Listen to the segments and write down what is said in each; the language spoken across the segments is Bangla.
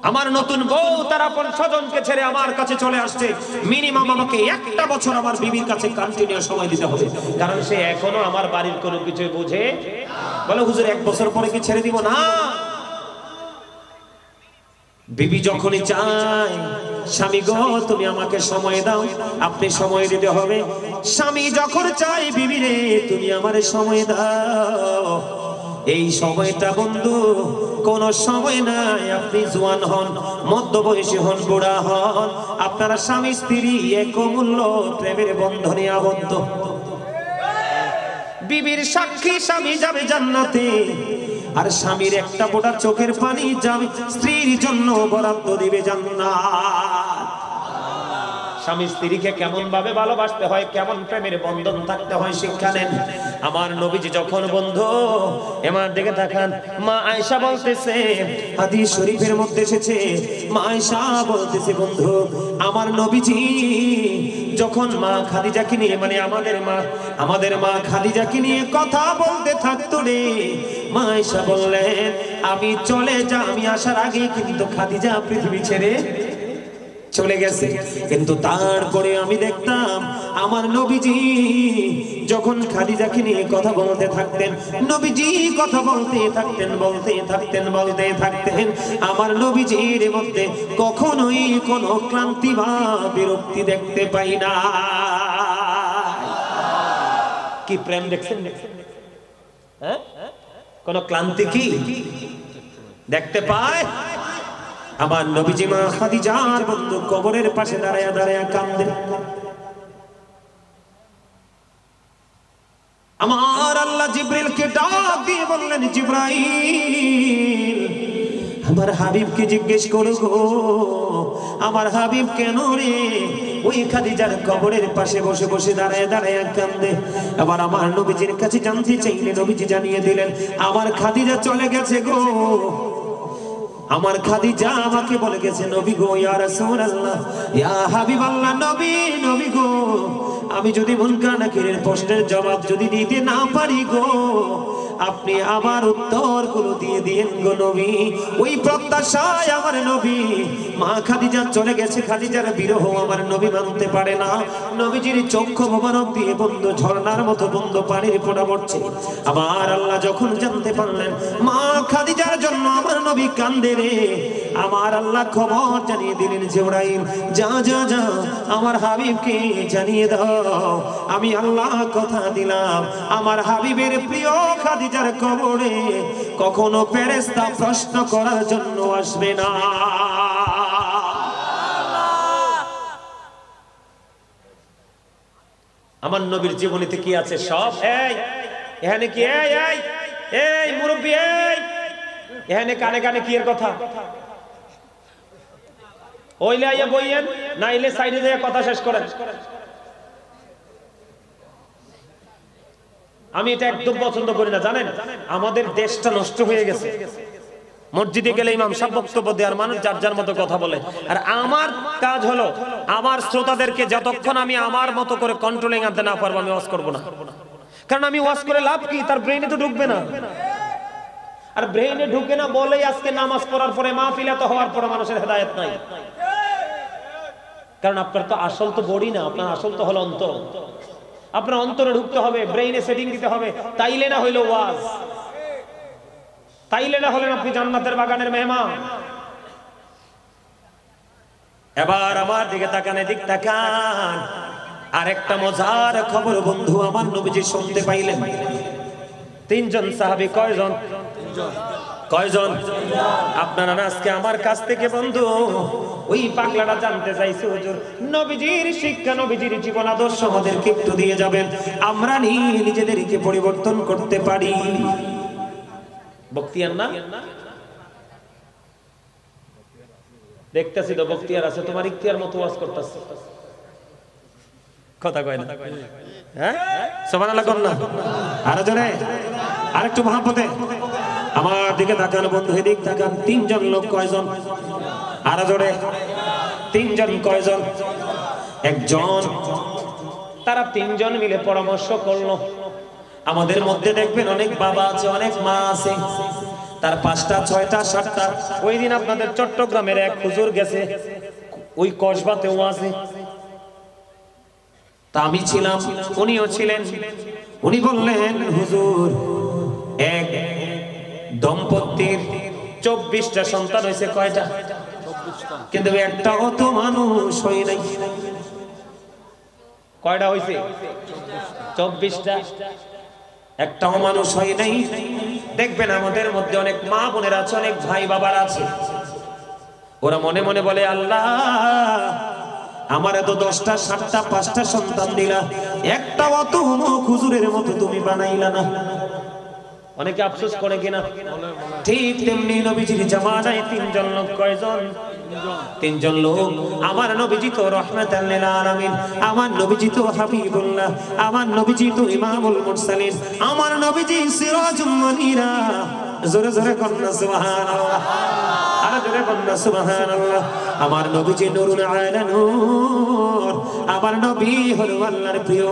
আমার নতুন বউ তার আপন স্বজনকে ছেড়ে আমার কাছে চলে আসছে, মিনিমাম আমাকে একটা বছর আমার বিবির কাছে কন্টিনিউ সময় দিতে হবে, কারণ সে এখনো আমার বাড়ির কোনো কিছু বুঝে। বলে হুজুর এক বছর পরে কি ছেড়ে দিব? না, বিবি যখনই চায় স্বামী গো তুমি আমাকে সময় দাও, আপনি সময় দিতে হবে। স্বামী যখন চায় বিবি রে তুমি আমারে সময় দাও, এই সময়টা বন্ধু কোন সময় নাই। আপনি জোয়ান হন, মধ্যবয়সী হন, বুড়া হন, আপনারা স্বামী স্ত্রী এক অমূল্য প্রেমের বন্ধনে আবদ্ধ। বিবির সাক্ষী স্বামী যাবে জান্নাতে, আর স্বামীর একটা ফোঁটা চোখের পানি যাবে স্ত্রীর জন্য বরাদ্দ দিবে জান্নাত। স্বামী স্ত্রীকে কেমন ভাবে ভালোবাসতে হয়, কেমন প্রেমের বন্ধন থাকতে হয় শিক্ষা নেন। আমার নবীজি যখন বন্ধু এমার দিকে তাকান, মা আয়েশা বলতেছে, হাদিস শরীফের মধ্যে এসেছে, মা আয়েশা বলতেছে বন্ধু আমার নবীজি যখন মা খাদিজাকে নিয়ে, মানে আমাদের মা খাদিজাকে নিয়ে কথা বলতে থাকতো রে, মা আয়েশা বললেন আমি চলে যা, আমি আসার আগে কিন্তু খাদিজা পৃথিবী ছেড়ে চলে গেছে, কিন্তু তারপরে আমি দেখতাম আমার নবীজি যখন খাদিজাকে নিয়ে কথা বলতে থাকতেন, নবীজি কথা বলতে থাকতেন, আমার নবীজির মধ্যে কখনোই কোনো ক্লান্তি বা বিরক্তি দেখতে পাই না। কি প্রেম দেখছেন? হ্যাঁ, কোন ক্লান্তি কি দেখতে পায়? আমার নবীজি মা খাদিজার বন্ধু কবরের পাশে দাঁড়ায়া দাঁড়ায়া কান্দে। আমার আল্লাহ জিবরিলকে ডাক দিয়ে বললেন, জিবরাইল আমার হাবিবকে জিজ্ঞেস করো গো, আমার হাবিব কেন রে ওই খাদিজার কবরের পাশে বসে বসে দাঁড়ায় দাঁড়ায় কান্দে। আবার আমার নবীজির কাছে জানতে চাইলে নবীজি জানিয়ে দিলেন, আমার খাদিজা চলে গেছে গো, আমার খাদিজা আমাকে বলে গেছে, নবী গো, ইয়া রাসূলুল্লাহ, ইয়া হাবিবাল্লাহ, নবী গো, আমি যদি মুনকার নাকিরের প্রশ্নের জবাব যদি দিতে না পারি গো, আপনি আমার উত্তরগুলো দিয়ে দিয়েন গো নবী। ওই প্রত্যাশায় আমার নবী, মা খাদিজা চলে গেছে, খাদিজার বিরহ আমার নবী মানতে পারে না। নবীজির চক্ষু মোবারক দিয়ে বন্ধু ঝর্ণার মতো বন্ধু পানির ফোঁটা পড়ছে। আমার আল্লাহ যখন জানতে পারলেন মা খাদিজার জন্য আমার নবী কান্দে রে, আমার আল্লাহ খবর জানিয়ে দিলেন, জিবরাইল যা যা যা আমার হাবিবকে জানিয়ে দাও, আমি আল্লাহ কথা দিলাম আমার হাবিবের প্রিয় খাদিজার কবরে কখনো ফেরেশতা প্রশ্ন করার জন্য আসবে না। আমার নবীর জীবনীতে কি আছে সব। এখানে কি এই মুরব্বী, এখানে কানে কানে কি এর কথা, ওইলে আইয়া বইয়েন, নাইলে সাইডে দিয়ে কথা শেষ করেন। আমি এটা একদম পছন্দ করি না, জানেন আমাদের দেশটা নষ্ট হয়ে গেছে। মসজিদে গেলে ইমাম সাহেব বক্তব্য দেওয়ার মানুষ যার যার মতো কথা বলে, আর আমার কাজ হলো আমার শ্রোতাদেরকে যতক্ষণ আমি আমার মতো করে কন্ট্রোলিং আনতে না পারবো আমি ওয়াজ করবো না। কারণ আমি ওয়াজ করে লাভ কি, তার ব্রেইনে তো ঢুকবে না, আর ব্রেইনে ঢুকে না বলেই আজকে নামাজ পড়ার পরে মাহফিল এত হওয়ার পরে মানুষের হেদায়েত নাই। কারণ আপনার তো আসল তো বডি না, আপনার আসল তো হলো অন্তর। আপনার অন্তরে ঢুকতে হবে, ব্রেইনে সেটিং দিতে হবে, তাইলে না হইলো ওয়াজ, তাইলে না হলেন আপনি জান্নাতের বাগানের মেহমান। এবার আমার দিকে তাকান, এদিক তাকান, আরেকটা মজার খবর বন্ধু আমার নবীজি শুনতে পাইলেন। তিনজন সাহাবী, কয়জন? কয়জন? আপনারা আজকে আমার কাছ থেকে বন্ধু ওই পাগলাটা জানতে চাইছে, হুজুর নবীজির শিক্ষা, নবীজির জীবন আদর্শ আমাদেরকে একটু দিয়ে যাবেন, আমরা নিজেদেরকে পরিবর্তন করতে পারি। বক্তিয়ার না দেখতেছি তো, বক্তিয়ার আছে, তোমার ইখতিয়ার মতো ওয়াজ করতেছে, কথা কয় না, হ্যাঁ সুবহানাল্লাহ কোন না, আরো জোরে, আরেকটু মহব্বতে আমার দিকে তাকান বন্ধু, এদিক তাকান। তিনজন লোক, কয়জন? আরো জোরে, তিনজন। কয়জন? একজন। তারা তিনজন মিলে পরামর্শ করলো। আমাদের মধ্যে দেখবেন অনেক বাবা আছে, অনেক মা আছে, তার 5টা 6টা 7টা। ওই দিন আপনাদের চট্টগ্রামের এক হুজুর গেছে ওই কসবাতে ওয়াজে, তা আমি ছিলাম, উনিও ছিলেন। উনি বললেন হুজুর এক দম্পতির 24টা সন্তান হয়েছে। কয়টা? কিন্তু একটাও তো মানুষ হয় নাই। কয়টা হয়েছে? 24টা। একটাও মানুষ হয় নাই। দেখবেন আমাদের মধ্যে অনেক মা বোনের আছে, অনেক ভাই বাবার আছে, ওরা মনে মনে বলে আল্লাহ আমার এত 10টা 7টা 5টা সন্তান দিলা, একটাও তো হুজুরের মতো তুমি বানাইলা না। অনেকে আফসোস করে কিনা? ঠিক তেমনি নবীজির জামানায় 3জন লোক। কয়জন? 3জন লোক। আমার নবীজি তো রাহমাতাল লিল আলামিন, আমার নবীজি তো হাবিবুল্লাহ, আমার নবীজি তো ইমামুল মুরসালিন, আমার নবীজি সিরাজুল মুনিরা। জোরে জোরে কন্না সুবহানাল্লাহ, আর জোরে কন্না সুবহানাল্লাহ। আমার নবীজি নূরুল আলা নূর, আমার নবী হলো আল্লাহর প্রিয়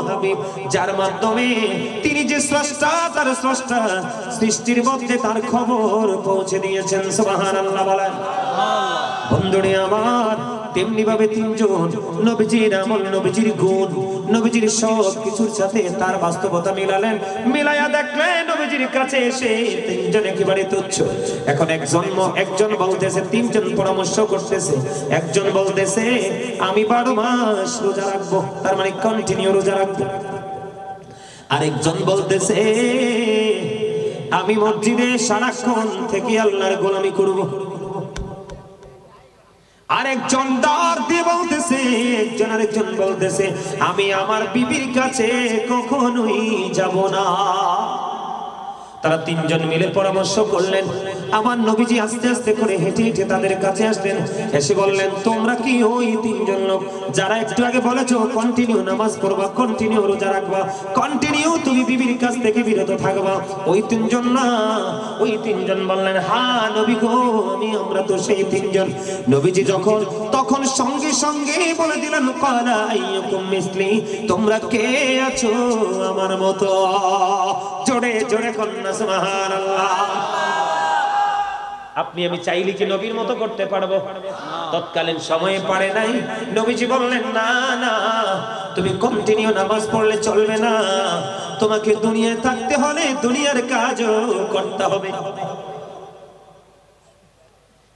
হাবিব, যার মাধ্যমে তিনি যে স্রষ্টা, তার স্রষ্টা সৃষ্টির মধ্যে তার খবর পৌঁছে দিয়েছেন। সুবহানাল্লাহ বলেন। বন্ধুরে আমার, তেমনি ভাবে 3জন নবীজির আমল, নবীজির গুণ, নবীজির সব কিছুর সাথে তার বাস্তবতা মিলালেন। মিলায়া দেখলেন নবীজির কাছে এসে 3জন একেবারে তুচ্ছ। এখন একজন বলতেছে, 3জন পরামর্শ করতেছে। একজন বলতেছে আমি 12 মাস রোজা রাখবো, তার মানে কন্টিনিউ রোজা রাখবো। আরেকজন বলতেছে আমি মসজিদে সারাক্ষণ থেকে আল্লাহর গোলামি করব। আরেকজন ডাক দিয়ে বলতেছে, আরেকজন বলতেছে আমি আমার বিবির কাছে কখনোই যাব না। তারা 3জন মিলে পরামর্শ করলেন। আমার নবীজি আস্তে আস্তে করে হেঁটে হেঁটে তাদের কাছে আসলেন, এসে বললেন তোমরা কি ওই 3জন লোক যারা একটু আগে বলেছো কন্টিনিউ নামাজ পড়বা, কন্টিনিউ রোজা রাখবা, কন্টিনিউ তুমি বিবির কাছ থেকে বিরত থাকবা, ওই 3জন না? ওই 3জন বললেন হ্যাঁ নবী গো, আমরা তো সেই 3জন। নবীজি তখন সঙ্গে সঙ্গে বলে দিলেন ক্বালা আইয়ুকুম মিসলি, তোমরা কে আছো আমার মতো? জোরে জোরে কন্না সুবহানাল্লাহ। আপনি আমি চাইলে কি নবীর মতো করতে পারবো? তৎকালীন সময়ে পারে নাই। নবীজি বললেন না না, তুমি কন্টিনিউ নামাজ পড়লে চলবে না, তোমাকে দুনিয়ায় থাকতে হলে দুনিয়ার কাজও করতে হবে।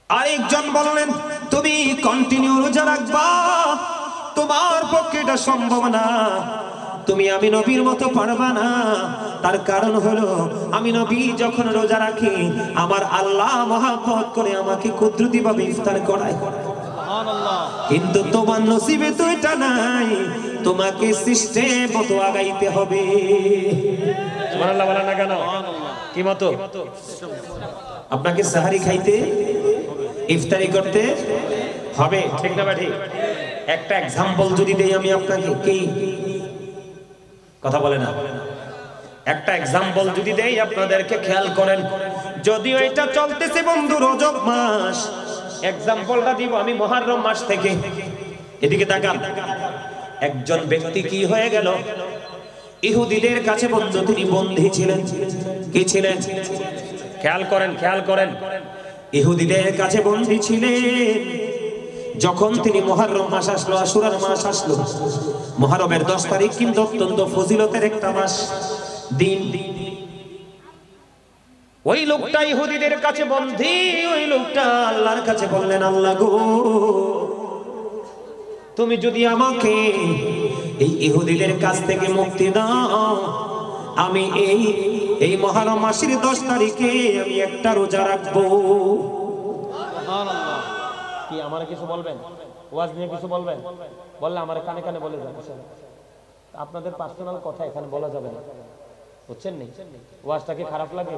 আরেকজন বললেন তুমি কন্টিনিউ রোজা রাখবা, তোমার পক্ষে এটা সম্ভব না, তুমি আমি নবীর মতো পারবা না। তার কারণ হলো আমি নবী যখন রোজা রাখি আমার আল্লাহ মহব্বত করে আমাকে কুদরতি ভাবে ইফতার করায়। সুবহানাল্লাহ। কিন্তু তোমার নসিবে তো এটা নাই, তোমাকে সিস্টেম মতো আগাইতে হবে। সুবহানাল্লাহ বলা না কেন? কি মতো? আপনাকে সাহারি খাইতে, ইফতারি করতে হবে, ঠিক না ঠিক? একটা এক্সাম্পল যদি দেই আমি আপনাকে, কি কথা বলে না? একটা এক্সাম্পল যদি দেই আপনাদেরকে, খেয়াল করেন। যদিও এটা চলতেছে বন্ধু রজব মাস, এক্সাম্পলটা দিব আমি মুহররম মাস থেকে। এদিকে তাকান। একজন ব্যক্তি কি হয়ে গেল? ইহুদিদের কাছে বন্ধু তিনি বন্দী ছিলেন। কি ছিলেন? খেয়াল করেন, খেয়াল করেন। ইহুদিদের কাছে বন্দী ছিলেন। যখন তিনি মুহররম মাস আসলো, আশুরার মাস আসলো, মুহররমের 10 তারিখ কিন্তু অত্যন্ত ফজিলতের একটা মাস, দিন। ওই লোকটা ইহুদিদের কাছে বন্দী, ওই লোকটা আল্লাহর কাছে বললেন আল্লাহ গো, তুমি যদি আমাকে এই ইহুদিদের কাছ থেকে মুক্তি দাও, আমি এই মুহররম মাসের 10 তারিখে আমি একটা রোজা রাখবো। সুবহানাল্লাহ। কি আমার কিছু বলবেন? ওয়াজ নিয়ে কিছু বলবেন? বললে আমার কানে কানে বলে যান। আপনাদের পার্সোনাল কথা এখানে বলা যাবে না, বুঝছেন? নি ওয়াজটা কি খারাপ লাগে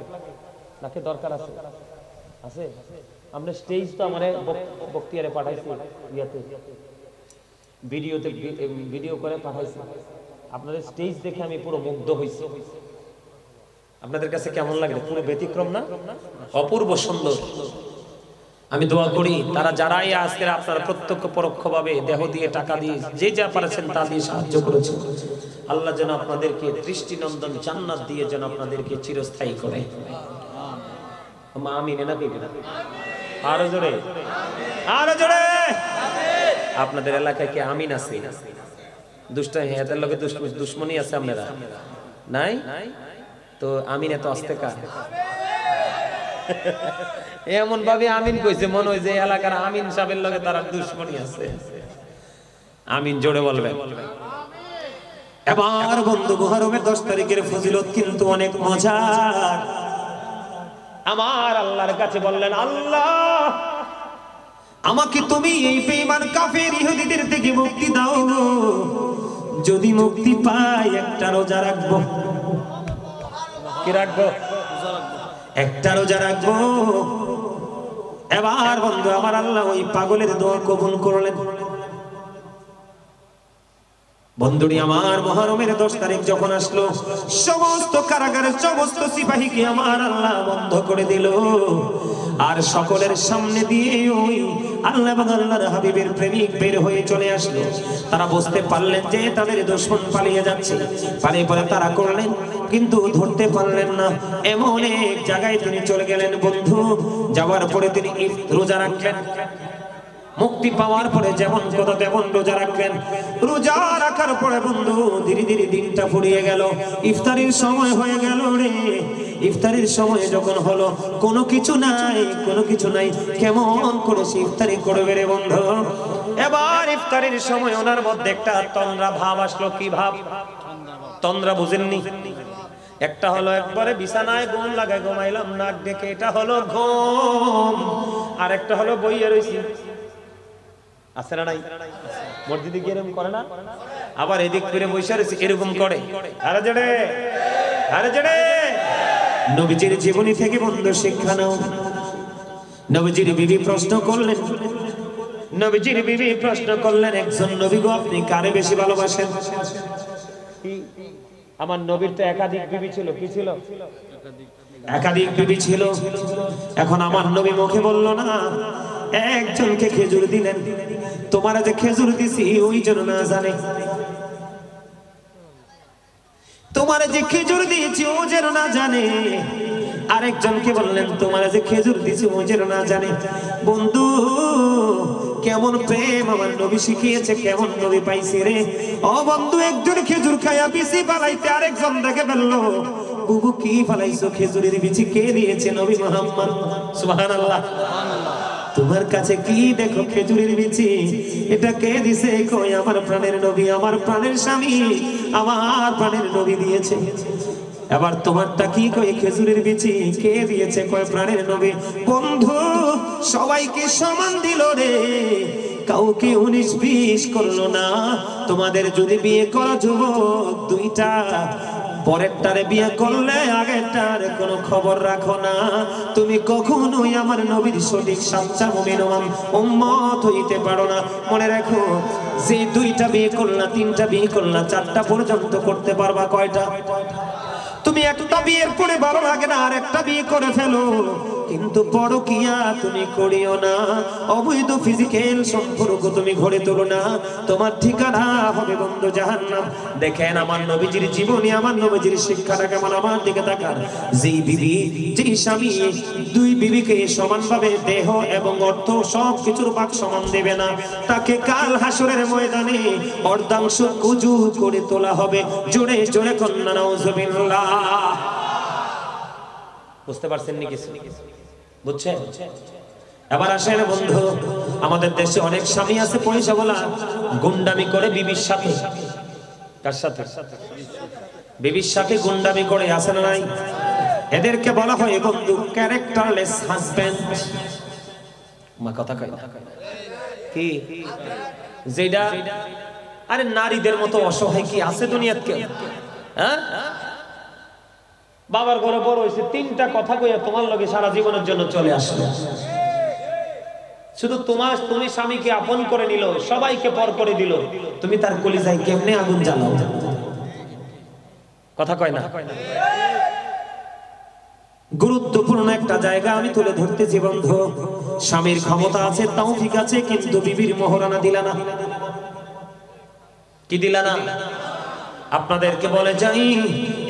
নাকি দরকার আছে? আছে। আমরা স্টেজ তো আমারে বক্তিয়ারে পাঠাইছি, ইয়াতে ভিডিওতে ভিডিও করে পাঠাইছি। আপনাদের স্টেজ দেখে আমি পুরো মুগ্ধ হইছি। আপনাদের কাছে কেমন লাগে? পুরো ব্যতিক্রম না? অপূর্ব সুন্দর। আমি দোয়া করি তারা যারাই আজকের আপনারা প্রত্যক্ষ পরোক্ষভাবে দেহ দিয়ে, টাকা দিয়ে, যে যা পারেছেন তা দিয়ে সাহায্য করেছেন, আল্লাহ যেন আপনাদেরকে দৃষ্টিনন্দন জান্নাত দিয়ে যেন আপনাদেরকে চিরস্থায়ী করে। আমিন না কইবেন আরো জোরে আরো জোরে। আপনাদের এলাকায় কি আমিন আছে? দুষ্টামি এদের লগে দুশ্মনী আছে আপনারা নাই? তো আমিন এত আস্তে কার? এমন ভাবে আমিন কইছে মনে হয় যে এলাকার আমিন সাহেবের লগে তার দুশ্মনী আছে। আমিন জোরে বলবেন। এবার বন্ধু মুহররমের 10 তারিখের ফজিলত কিন্তু অনেক মজার। আমার আল্লাহর কাছে বললেন, আল্লাহ আমাকে তুমি এই বেঈমান কাফের ইহুদিদের থেকে মুক্তি দাও, যদি মুক্তি পাই একটা রোজা রাখবো। কি রাখবো? একটা রোজা রাখবো। এবার বন্ধু আমার আল্লাহ ওই পাগলের দোয়া কবুল করলেন। বন্ধুরি আমার মুহররমের 10 তারিখ যখন আসলো, সমস্ত কারাগারের সমস্ত সিপাহীকে আমার আল্লাহ বন্ধ করে দিল। আর সকলের সামনে দিয়ে ওই আল্লাহ এবং আল্লাহর হাবিবের প্রেমিক বের হয়ে চলে আসলো। তারা বুঝতে পারলেন যে তাদের দুশমন পালিয়ে যাচ্ছে। পালিয়ে পরে তারা করলেন, কিন্তু ধরতে পারলেন না। এমন এক জায়গায় তিনি চলে গেলেন বন্ধু। যাওয়ার পরে তিনি রোজা রাখলেন। মুক্তি পাওয়ার পরে যেমন কথা তেমন রোজা রাখলেন। রোজা রাখার পরে বন্ধু ধীরে ধীরে দিনটা ফুরিয়ে গেল। ইফতারির সময় হয়ে গেল রে। ইফতারির সময় যখন হলো, কোনো কিছু নাই, কোনো কিছু নাই। কেমন করে সে ইফতারি করবে রে বন্ধু? এবার ইফতারির সময় ওনার মধ্যে একটা তন্দ্রা ভাব আসলো। কি ভাব? তন্দ্রা বুঝেননি? একটা হলো একবারে বিছানায় ঘুম লাগায় ঘুমাইলাম নাক ডেকে, এটা হলো ঘুম। আর একটা হলো বইয়ে রইছি। আছে না নাই? মসজিদে গিয়ে এরকম করে না? আবার এদিক ফিরে বসে রয়েছে, এরকম করে। আরে জেড়ে, আরে জেড়ে। নবীজির জীবনী থেকে বন্ধু শিক্ষা নাও। নবীজির বিবি প্রশ্ন করলেন, নবীজির বিবি প্রশ্ন করলেন, একজন নবী গো আপনি কারে বেশি ভালোবাসেন? আমার নবীর তো একাধিক বিবি ছিল। কি ছিল? একাধিক বিবি ছিল। এখন আমার নবী মুখে বলল না, একজনকে খেজুর দিলেন। তোমারা যে খেজুর দিছি ওই জন্য না জানে, তোমার যে খেজুর দিয়েছি ও যেন না জানে। আরেকজনকে বললেন, তোমার যে খেজুর দিয়েছি ও যেন না জানে। বন্ধু কেমন প্রেম আমার নবী শিখিয়েছে, কেমন নবী পাইছে রে। ও বন্ধু একজন খেজুর খায়া বিচি পালাইতে আরেকজন দেখে ফেললো। বুবু কি পালাইছো? খেজুরের বিচি কে দিয়েছে? নবী মুহাম্মদ। সুবহানাল্লাহ। তোমার কাছে কি দেখো খেজুরের বিচি, এটা কে দিছে? কই আমার প্রাণের নবী, আমার প্রাণের স্বামী, আমার প্রাণের নবী দিয়েছে। এবার তোমারটা কি? কই খেজুরের বিচি কে দিয়েছে? কয় প্রাণের নবী। বন্ধু সবাইকে সমান দিল রে, কাউকে 19-20 করলো না। তোমাদের যদি বিয়ে করা যুবক দুইটা, পরেরটারে বিয়ে করলে আগেরটার কোনো খবর রাখো না। তুমি কখনোই আমার নবীর সঠিক সাচ্চা মুমিন উম্মত হইতে পারো না। মনে রাখো, যে দুইটা বিয়ে করলা, তিনটা বিয়ে করলা, চারটা পর্যন্ত করতে পারবা। কয়টা? তুমি একটা বিয়ের পরে ভালো লাগে না, আর একটা বিয়ে করে ফেলো, কিন্তু পরকিয়া তুমি করিও না। অবৈধ ফিজিক্যাল সম্পর্ক তুমি গড়ে তোলো না, তোমার ঠিকানা হবে বন্ধু জাহান্নাম। দেখেন আমার নবীজির জীবনী, আমার নবীজির শিক্ষাটা কেমন। আমার দিকে তাকান। যেই বিবি, যেই স্বামী দুই বিবিকে সমানভাবে দেহ এবং অর্থ সব কিছুর ভাগ সমান দেবে না, তাকে কাল হাসরের ময়দানে অর্ধাংশ কুজু করে তোলা হবে। জোরে জোরে কন্যা নাউজুবিল্লাহ। বুঝতে পারছেন নি কিছু? বুঝছেন? এবার আসেন বন্ধু, আমাদের দেশে অনেক স্বামী আছে পয়সা বলা, গুন্ডামি করে বিবির সাথে। কার সাথে? বিবির সাথে গুন্ডামি করে। আছে না নাই? এদেরকে বলা হয় বন্ধু ক্যারেক্টারলেস হাজবেন্ড। মা কথা কয় না কি? যেটা আরে নারীদের মতো অসহায় কি আছে দুনিয়াতে কেউ? হ্যাঁ, বাবার ঘরে বড় হয়েছে, তিনটা কথা কইয়া তোমার লগে সারা জীবনের জন্য চলে আসলো। শুধু তুমি স্বামীকে আপন করে নিল, সবাইকে পর করে দিল, তুমি তার কলিজায় কেমনে আগুন জ্বালাও? কথা কয় না? গুরুত্বপূর্ণ একটা জায়গা আমি তুলে ধরতেছি বন্ধু। স্বামীর ক্ষমতা আছে, তৌফিক আছে, কিন্তু বিবির মোহরানা দিলা না। কি দিলা না? আপনাদেরকে বলে যাই,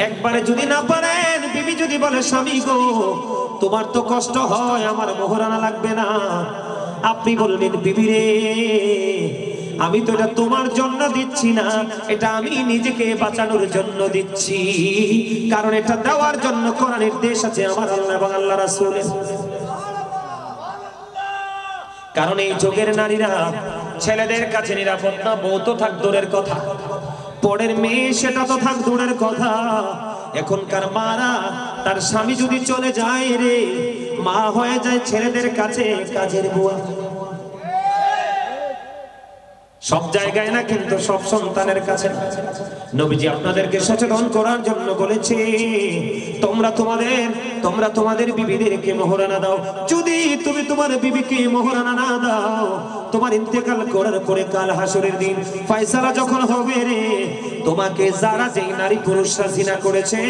একবারে যদি না পারেন, বিবি যদি বলে স্বামী গো তোমার তো কষ্ট হয়, আমার মোহরানা লাগবে না। আপনি বলবেন বিবি রে, আমি তো এটা তোমার জন্য দিচ্ছি না, এটা আমি নিজেকে বাঁচানোর জন্য দিচ্ছি, কারণ এটা দেওয়ার জন্য কোরআন নির্দেশ আছে আমার আল্লাহ এবং আল্লাহ রাসূলের। কারণ এই যুগের নারীরা ছেলেদের কাছে নিরাপদ না, বউ তো থাক দূরের কথা, পরের মেয়ে সেটা তো থাক দূরের কথা। এখনকার মারা তার স্বামী যদি চলে যায় রে, মা হয়ে যায় ছেলেদের কাছে কাজের বুয়া। সব জায়গায় না, কিন্তু সব সন্তানের কাছে না। নবীজি আপনাদেরকে সচেতন করার জন্য বলেছে, তোমরা তোমাদের বিবিদেরকে মোহরানা দাও। যদি তুমি তোমার বিবিকে মোহরানা না দাও, তোমার ইন্তেকাল করার পরে কাল হাসরের দিন ফয়সালা যখন হবে রে, তোমাকে যারা যেই নারী পুরুষরা জিনা করেছে,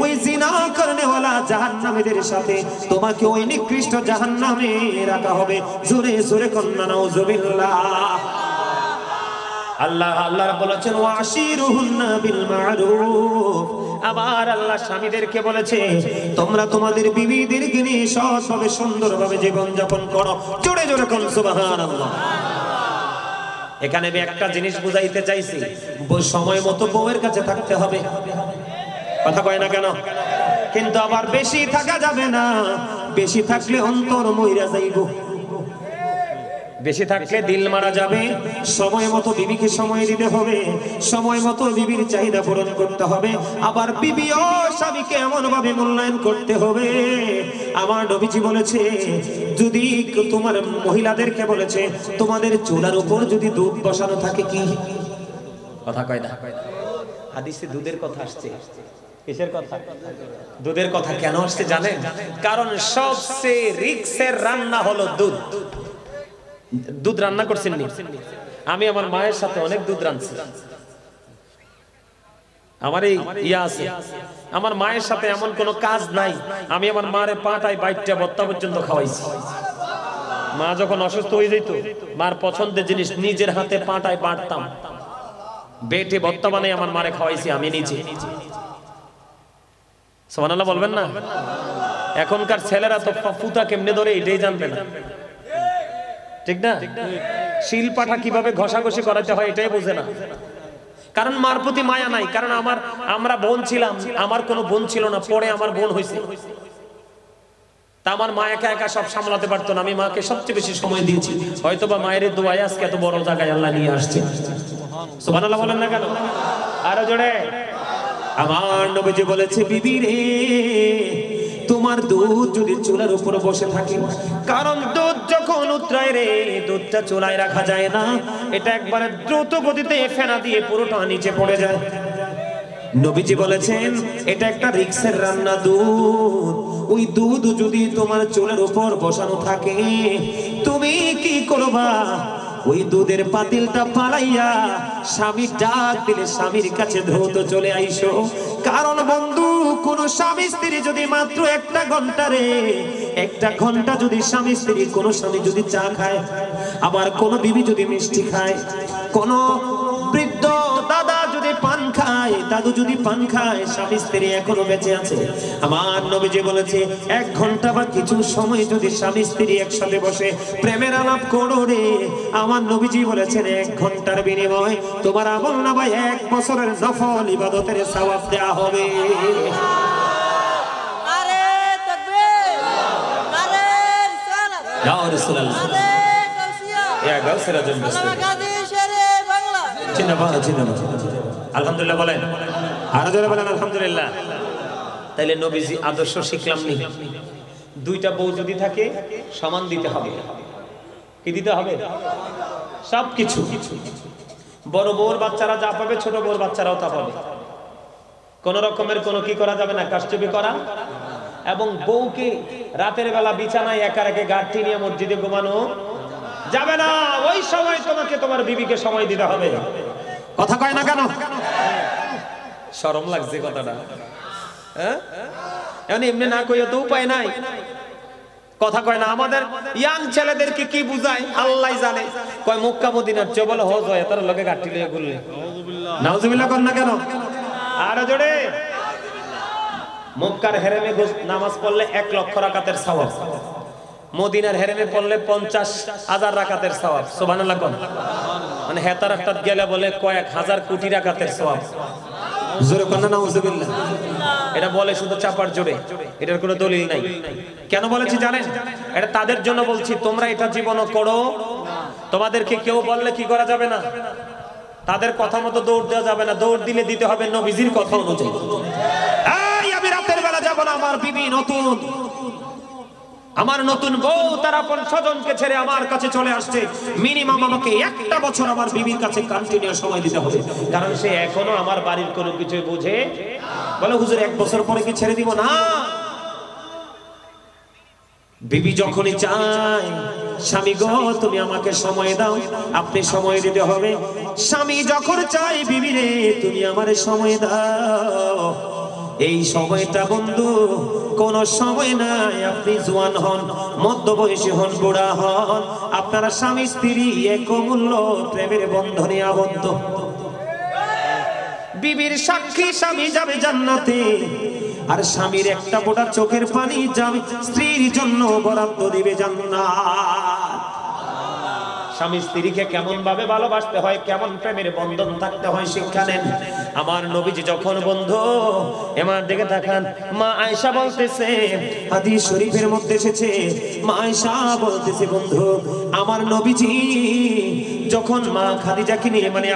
ওই জিনা করনেওয়ালা জাহান্নামীদের সাথে তোমাকে ওই নিকৃষ্ট জাহান্নামে রাখা হবে। জোরে জোরে কন্যা নাউজুবিল্লাহ। আল্লাহ বলেছেন ওয়াশিরুহুন্না বিল মারুফ। আবার আল্লাহ স্বামীদেরকে বলেছে, তোমরা তোমাদের বিবিদেরকে নিয়ে সৎভাবে সুন্দরভাবে জীবন যাপন করো। জোরে জোরে কোন সুবহানাল্লাহ। এখানে আমি একটা জিনিস বুঝাইতে চাইছি, সময় মতো বউয়ের কাছে থাকতে হবে। কথা কয় না কেন? কিন্তু আবার বেশি থাকা যাবে না, বেশি থাকলে অন্তর মইরা যাইব, বেশি থাকলে দিল মারা যাবে। সময় মতো বিবিকে সময় দিতে হবে, সময় মতো বিবির চাহিদা পূরণ করতে হবে। আবার বিবি ও স্বামীকে এমন ভাবে মূল্যায়ন করতে হবে। আমার নবীজি বলেছে, যদি তোমার মহিলাদেরকে বলেছে, তোমাদের চুলার উপর যদি দুধ বসানো থাকে, কি কথা কয় না, হাদিসে দুধের কথা আসছে। কিসের কথা? দুধের কথা কেন আসছে জানেন? কারণ সবচেয়ে রিস্কের রান্না হলো দুধ। দুধ রান্না করছেন নি? আমি আমার মায়ের সাথে অনেক দুধ রাঁধছি। আমার এই ইয়া আছে, আমার মায়ের সাথে এমন কোন কাজ নাই আমি আমার মারে পাটায় বাইটটা ভর্তা পর্যন্ত খাওয়াইছি। মা যখন অসুস্থ হয়ে যেত, মার পছন্দের জিনিস নিজের হাতে পাটায় বাটতাম, বেটে ভর্তা বানাই আমার মারে খাওয়াইছি আমি নিজে। সুবহানাল্লাহ বলবেন না? এখনকার ছেলেরা তো ফুতা কেমনে ধরে এটাই জানবে না, ঠিক না? শিল পাঠা কিভাবে ঘষাঘষি করাতে হয় এটাই বোঝে না, কারণ মার প্রতি মায়া নাই। কারণ আমরা বোন ছিলাম, আমার কোনো বোন ছিল না, পরে আমার বোন হয়েছে। তা আমার মা একা একা সব সামলাতে পারতো না, আমি মাকে সবচেয়ে বেশি সময় দিয়েছি। হয়তোবা মায়ের দোয়ায় আজকে এত বড় জায়গায় আল্লাহ নিয়ে আসছে। সুবহানাল্লাহ বলেন না কেন? আরো জোরে। আমার নবীজি বলেছে, বিবি রে, তোমার দুধ যদি চুলার উপর বসে থাকে, কারণ দুধ যখন উতরায় রে, দুধটা চুলায় রাখা যায় না, এটা একবারে দ্রুত গতিতে ফেনা দিয়ে পুরোটা নিচে পড়ে যায়। নবীজি বলেছেন, এটা একটা রিক্সের রান্না দুধ। ওই দুধ যদি তোমার চুলার উপর বসানো থাকে, তুমি কি করবা? ওই দুধের পাতিলটা পালাইয়া স্বামী ডাক দিলে স্বামীর কাছে দ্রুত চলে আইসো। কারণ বন্ধু, কোন স্বামী স্ত্রী যদি মাত্র একটা ঘন্টা যদি স্বামী স্ত্রী, কোন স্বামী যদি চা খায়, আবার কোন বিবি যদি মিষ্টি খায়, কোন বৃদ্ধ দাদা যদি পান খায়, দাদু যদি পান খায়, স্বামী স্ত্রী এখনো বেঁচে আছে। আমার নবীজি বলেছে, 1 ঘন্টা বা কিছু সময় যদি স্বামী স্ত্রী একসাথে বসে প্রেমের আলাপ করো রে, আমার নবীজি বলেছেন 1 ঘন্টার বিনিময়ে তোমার আমলনামায় 1 বছরের নফল ইবাদতের সওয়াব দেয়া হবে। নারে তাকবীর, নারে রিসালাত, ইয়া রাসূলুল্লাহ, নারে গাউসিয়া, ইয়া গাউসিয়া জন্য গাজী শেরে বাংলা। জিন্নাবাদ, জিন্নাবাদ। আলহামদুলিল্লাহ বলেন, আর জোরে বলেন আলহামদুলিল্লাহ। তাইলে নবীজি আদর্শ শিখলাম নি? 2টা বউ যদি থাকে সমান দিতে হবে। কি দিতে হবে? সবকিছু। বড় বউর বাচ্চারা যা পাবে, ছোট বউর বাচ্চারাও তা পাবে। কোন রকমের কোনো কি করা যাবে না, কারচুপি করা। এবং বউকে রাতের বেলা বিছানায় একা রেখে গাঁটটি নিয়ে মসজিদে ঘুমানো যাবে না। ওই সময় তোমাকে তোমার বিবিকে সময় দিতে হবে। কথা কয় না কেন? শরম লাগছে কথাটা, হ্যাঁ? এমনি না কইও তো উপায় নাই। কথা কয় না। আমাদের ইয়াং ছেলেদেরকে কি বুঝায় আল্লাহ জানে। কয় মক্কা মদিনার চেয়ে বলে হজ হয়, তার লগে গাঁটটি লইয়া ঘুরলে। নাউজুবিল্লাহ কর না কেন? আর জোরে। মক্কার হেরেমে নামাজ পড়লে 1 লক্ষ রাকাতের সওয়াব, মদিনার হেরেমে পড়লে 50,000 রাকাতের সওয়াব। সুবহানাল্লাহ কোন মানে হেতার একটা গেলে বলে কয়েক হাজার কোটি রাকাতের সওয়াব। জোরে কোন নাউজুবিল্লাহ। এটা বলে শুধু চাপার জোরে, এটার কোনো দলিল নাই। কেন বলেছি জানেন? এটা তাদের জন্য বলছি, তোমরা এটা জীবনও করো। তোমাদেরকে কেউ বললে কি করা যাবে না, তাদের কথা মতো দৌড় দেওয়া যাবে না, দৌড় দিলে দিতে হবে নবীজির কথা অনুযায়ী। এই আমি রাতের বেলা যাব না, আমার বিবি নতুন, আমার নতুন বউ তার আপন স্বজনকে ছেড়ে আমার কাছে চলে আসছে, মিনিমাম আমাকে 1টা বছর আমার বিবির কাছে কন্টিনিউ সময় দিতে হবে, কারণ সে এখনো আমার বাড়ির কোনো কিছু বুঝে। বলে হুজুর 1 বছর পরে কি ছেড়ে দিব? না, বিবি যখনই চায় স্বামী গো তুমি আমাকে সময় দাও, আপনি সময় দিতে হবে। স্বামী যখন চায় বিবি রে তুমি আমারে সময় দাও, এই সময়টা বন্ধু কোন সময় নাই। আপনি জওয়ান হন, মধ্যবয়সী হন, বুড়া হন, আপনারা স্বামী স্ত্রী এক মূল্য প্রেমের বন্ধনে আবদ্ধ। বিবির সাক্ষী স্বামী যাবে জান্নাতে, আর স্বামীর একটা ফোঁটা চোখের পানি যাবে স্ত্রীর জন্য বরাদ্দ দিবে জান্নাত। স্বামী স্ত্রীকে কেমন ভাবে ভালোবাসতে হয়, কেমন প্রেমের বন্ধন থাকতে হয় শিক্ষা নেন। আমার নবীজি যখন বন্ধু এমার দিকে তাকান, মা আয়েশা বলতেছে, হাদিস শরীফের মধ্যে এসেছে, মা আয়েশা বলতেছে বন্ধু আমার নবীজি যখন মা খাদিজাকে নিয়ে, মানে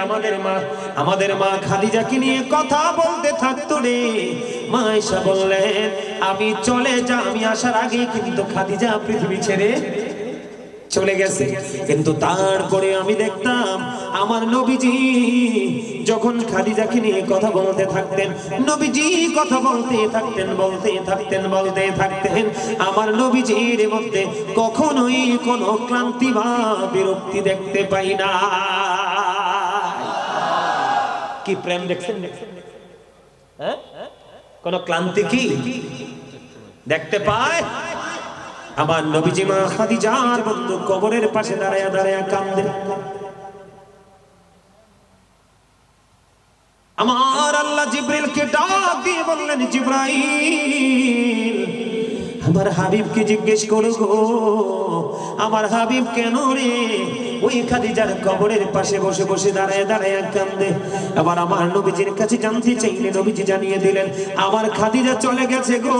আমাদের মা খাদিজাকে নিয়ে কথা বলতে থাকতো রে, মা আয়েশা বললেন আমি চলে যা, আমি আসার আগে কিন্তু খাদিজা পৃথিবী ছেড়ে চলে গেছে, কিন্তু তারপরে আমি দেখতাম আমার নবীজি যখন খাদিজাকে নিয়ে কথা বলতে থাকতেন, নবীজি কথা বলতে থাকতেন, আমার নবীজির মধ্যে কখনোই কোনো ক্লান্তি বা বিরক্তি দেখতে পাই না। কি প্রেম দেখছেন? হ্যাঁ, কোন ক্লান্তি কি দেখতে পায়? আমার নবীজি মা খাদিজার বন্ধু কবরের পাশে দাঁড়ায়া দাঁড়ায়া কাঁদে। আমার আল্লাহ জিবরিলকে ডাক দিয়ে বললেন, জিবরাইল আমার হাবিবকে জিজ্ঞেস করো গো, আমার হাবিব কেন রে ওই খাদিজার কবরের পাশে বসে বসে দাঁড়ায় দাঁড়ায় কাঁদে। আবার আমার নবীজির কাছে জানতে চাইলে নবীজি জানিয়ে দিলেন, আমার খাদিজা চলে গেছে গো,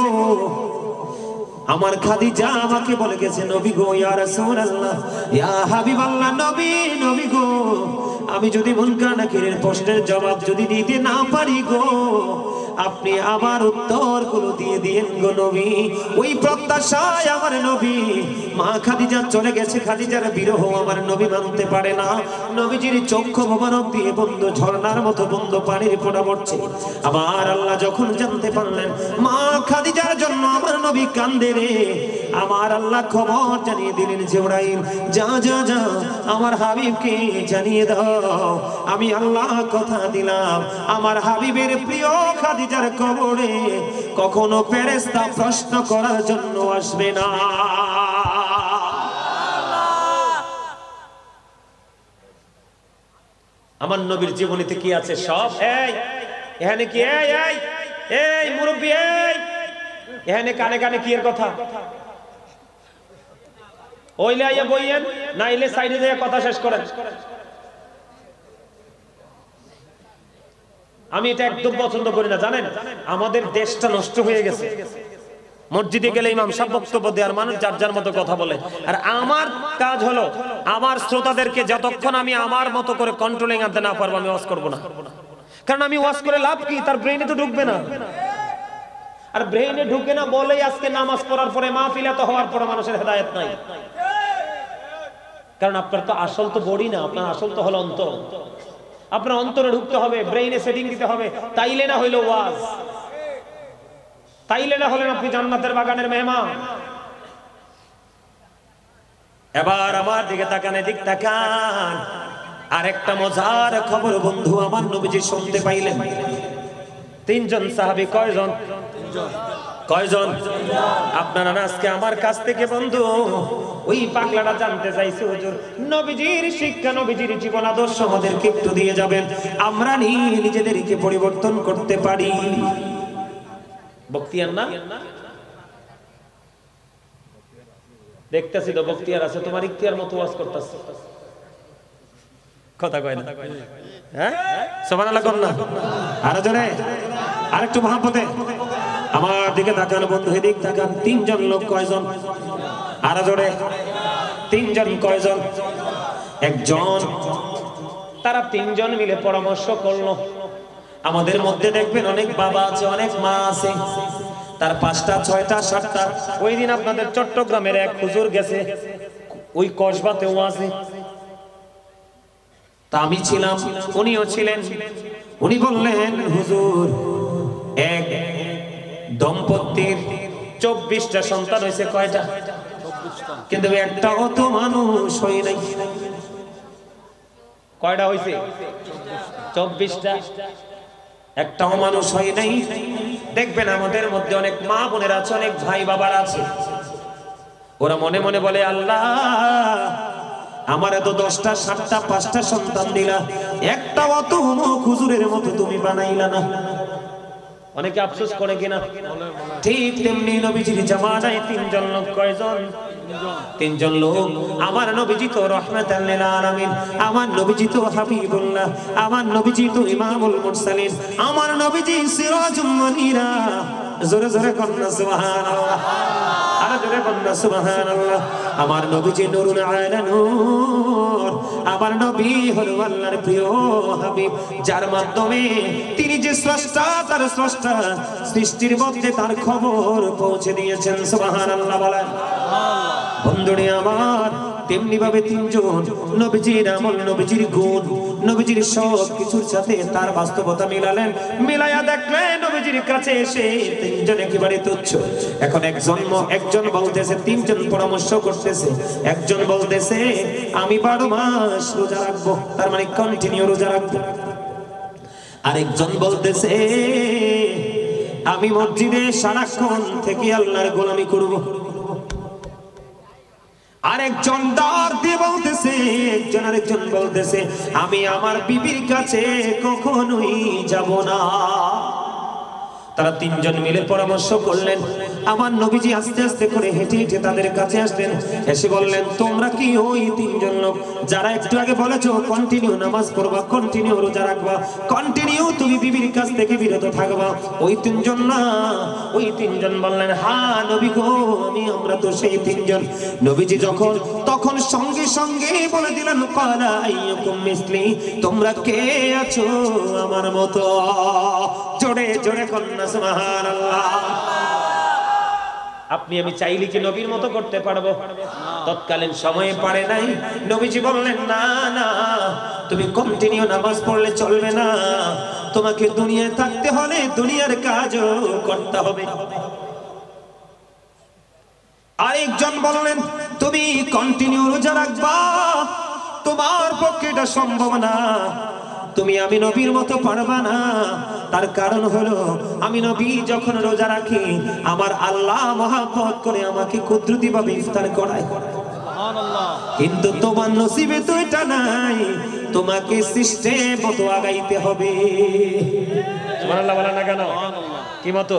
আমার খাদিজা আমাকে বলে গেছে, নবী গো ইয়া রাসূলুল্লাহ ইয়া হাবিবাল্লাহ, নবী গো আমি যদি মুনকার নাকিরের প্রশ্নের জবাব যদি দিতে না পারি গো, আপনি আমার উত্তরগুলো দিয়ে দিয়েন গো নবী। ওই প্রত্যাশায় আমার নবী, মা খাদিজা চলে গেছে, খাদিজার বিরহ আমার নবী মানতে পারে না। নবীজির চক্ষু মোবারক দিয়ে বন্ধু ঝর্ণার মতো বন্ধু পানির ফোঁটা পড়ছে। আমার আল্লাহ যখন জানতে পারলেন মা খাদিজার জন্য আমার নবী কান্দে রে, আমার আল্লাহ খবর জানিয়ে দিলেন, জিবরাইল যা যা যা আমার হাবিবকে জানিয়ে দাও, আমি আল্লাহ কথা দিলাম আমার হাবিবের প্রিয় খাদিজার কবরে কখনো ফেরেশতা প্রশ্ন করার জন্য আসবে না। আমার নবীর জীবনীতে কি আছে সব। এখানে কি এই মুরব্বি, এখানে কানে কানে কি এর কথা, ওইলে আইয়া বইয়েন, নাইলে সাইডে দিয়ে কথা শেষ করেন। আমি এটা একদম পছন্দ করি না, জানেন আমাদের দেশটা নষ্ট হয়ে গেছে। মসজিদে গেলে ইমাম সাহেব বক্তব্য দেওয়ার মানুষ যার যার মতো কথা বলে, আর আমার কাজ হলো আমার শ্রোতাদেরকে যতক্ষণ আমি আমার মতো করে কন্ট্রোলিং আনতে না পারবো আমি ওয়াজ করবো না। কারণ আমি ওয়াজ করে লাভ কি, তার ব্রেইনে তো ঢুকবে না, আর ব্রেইনে ঢুকে না বলেই আজকে নামাজ পড়ার পরে মাহফিলে তো হওয়ার পরে মানুষের হেদায়েত নাই। কারণ আপনার তো আসল তো বডি না, আপনার আসল তো হলো অন্তর। আপনার অন্তরে ঢুকতে হবে, ব্রেইনে সেটিং দিতে হবে, তাইলে না হইলো ওয়াজ, তাইলে না হলেন আপনি জান্নাতের বাগানের মেহমান। এবার আমার দিকে তাকান, এদিক তাকান, আরেকটা মজার খবর বন্ধু আমার নবীজি শুনতে পাইলেন। 3 জন সাহাবী, কয়জন? আপনারা আজকে আমার কাছ থেকে বন্ধু ওই পাগলাটা জানতে চাইছে, হুজুর নবীজির শিক্ষা, নবীজির জীবন আদর্শ আমাদেরকে একটু দিয়ে যাবেন, আমরা নিজেদেরকে পরিবর্তন করতে পারি। বক্তিয়ার না দেখতেছি তো বক্তিয়ার আছে, তোমার ইখতিয়ার মতো ওয়াজ করতেছে, কথা কয় না, হ্যাঁ সুবহানাল্লাহ কোন না, আর জোরে আরেকটু মহব্বতে আমার দিকে তাকান বন্ধু, এদিক তাকান। তিনজন লোক কয়জন? আর জোরে তিনজন কয়জন? একজন। তারা তিনজন মিলে পরামর্শ করলো। আমাদের মধ্যে দেখবেন অনেক বাবা আছে, অনেক মা আছে, তার 5টা 6টা 7টা। ওই দিন আপনাদের চট্টগ্রামের এক হুজুর গেছে ওই কসবাতে ওয়াজে, তা আমি ছিলাম, উনিও ছিলেন। উনি বললেন হুজুর এক দম্পতির 24টা সন্তান হয়েছে। কয়টা? কিন্তু একটাও তো মানুষ হয় নাই। কয়টা হয়েছে? 24টা, একটাও মানুষ হয় নাই। দেখবেন আমাদের মধ্যে অনেক মা বোনের আছে, অনেক ভাই বাবার আছে, ওরা মনে মনে বলে আল্লাহ আমার এত 10টা 7টা 5টা সন্তান দিলা, একটাও তো হুজুরের মতো তুমি বানাইলা না। অনেকে আফসোস করে কিনা? ঠিক তেমনি নবীজির জামানায় তিনজন লোক। কয়জন? তিনজন লোক। আমার নবীজি তো রাহমাতাল লিল আলামিন, আমার নবীজি তো হাবিবুল্লাহ, আমার নবীজি তো ইমামুল মুরসালিন, আমার নবীজি সিরাজুল মুনিরা। জোরে জোরে কন্না সুবহানাল্লাহ, আর জোরে কন্না সুবহানাল্লাহ। আমার নবীজি নূরুন আলা নূর, আমার নবী হলো আল্লাহর প্রিয় হাবিব, যার মাধ্যমে তিনি যে স্রষ্টা, তার স্রষ্টা সৃষ্টির মধ্যে তার খবর পৌঁছে দিয়েছেন। সুবহানাল্লাহ বলেন। বন্ধুরে আমার তেমনি ভাবে তিনজন নবীজির আমল, নবীজির গুণ, নবীজির সব কিছুর সাথে তার বাস্তবতা মিলালেন। মিলায়া দেখলেন নবীজির কাছে এসে তিনজন একেবারে তুচ্ছ। এখন একজন বলতেছে, তিনজন পরামর্শ করতেছে, একজন বলতেছে আমি 12 মাস রোজা রাখবো, তার মানে কন্টিনিউ রোজা রাখবো। আরেকজন বলতেছে আমি মসজিদে সারাক্ষণ থেকে আল্লাহর গোলামি করব। আরেকজন ডাক দিয়ে বলতেছে, আরেকজন বলতেছে আমি আমার বিবির কাছে কখনোই যাব না। তারা তিনজন মিলে পরামর্শ করলেন। আমার নবীজি আস্তে আস্তে করে হেঁটে হেঁটে তাদের কাছে আসলেন, এসে বললেন তোমরা কি ওই তিনজন লোক যারা একটু আগে বলেছো কন্টিনিউ নামাজ পড়বা, কন্টিনিউ রোজা রাখবা, কন্টিনিউ তুমি বিবির কাছ থেকে বিরত থাকবা, ওই তিনজন না? ওই তিনজন বললেন হ্যাঁ নবী গো, আমরা তো সেই তিনজন। নবীজি তখন সঙ্গে সঙ্গে বলে দিলেন ক্বালা আইয়ুকুম মিসলি, তোমরা কে আছো আমার মতো? জোরে জোরে কন্না সুবহানাল্লাহ। আপনি আমি চাইলে কি নবীর মতো করতে পারবো? তৎকালীন সময়ে পারে নাই। নবীজি বললেন না না, তুমি কন্টিনিউ নামাজ পড়লে চলবে না, তোমাকে দুনিয়ায় থাকতে হলে দুনিয়ার কাজও করতে হবে। আরেকজন বললেন তুমি কন্টিনিউ রোজা রাখবা, তোমার পক্ষে এটা সম্ভব না, তুমি আমি নবীর মতো পারবা না। তার কারণ হলো আমি নবী যখন রোজা রাখি আমার আল্লাহ মহব্বত করে আমাকে কুদরতি ভাবে ইফতার করায়, কিন্তু তোমার নসিবে তো এটা নাই, তোমাকে সিস্টেম মতো আগাইতে হবে। সুবহানাল্লাহ বলেন না কেন? কি মতো?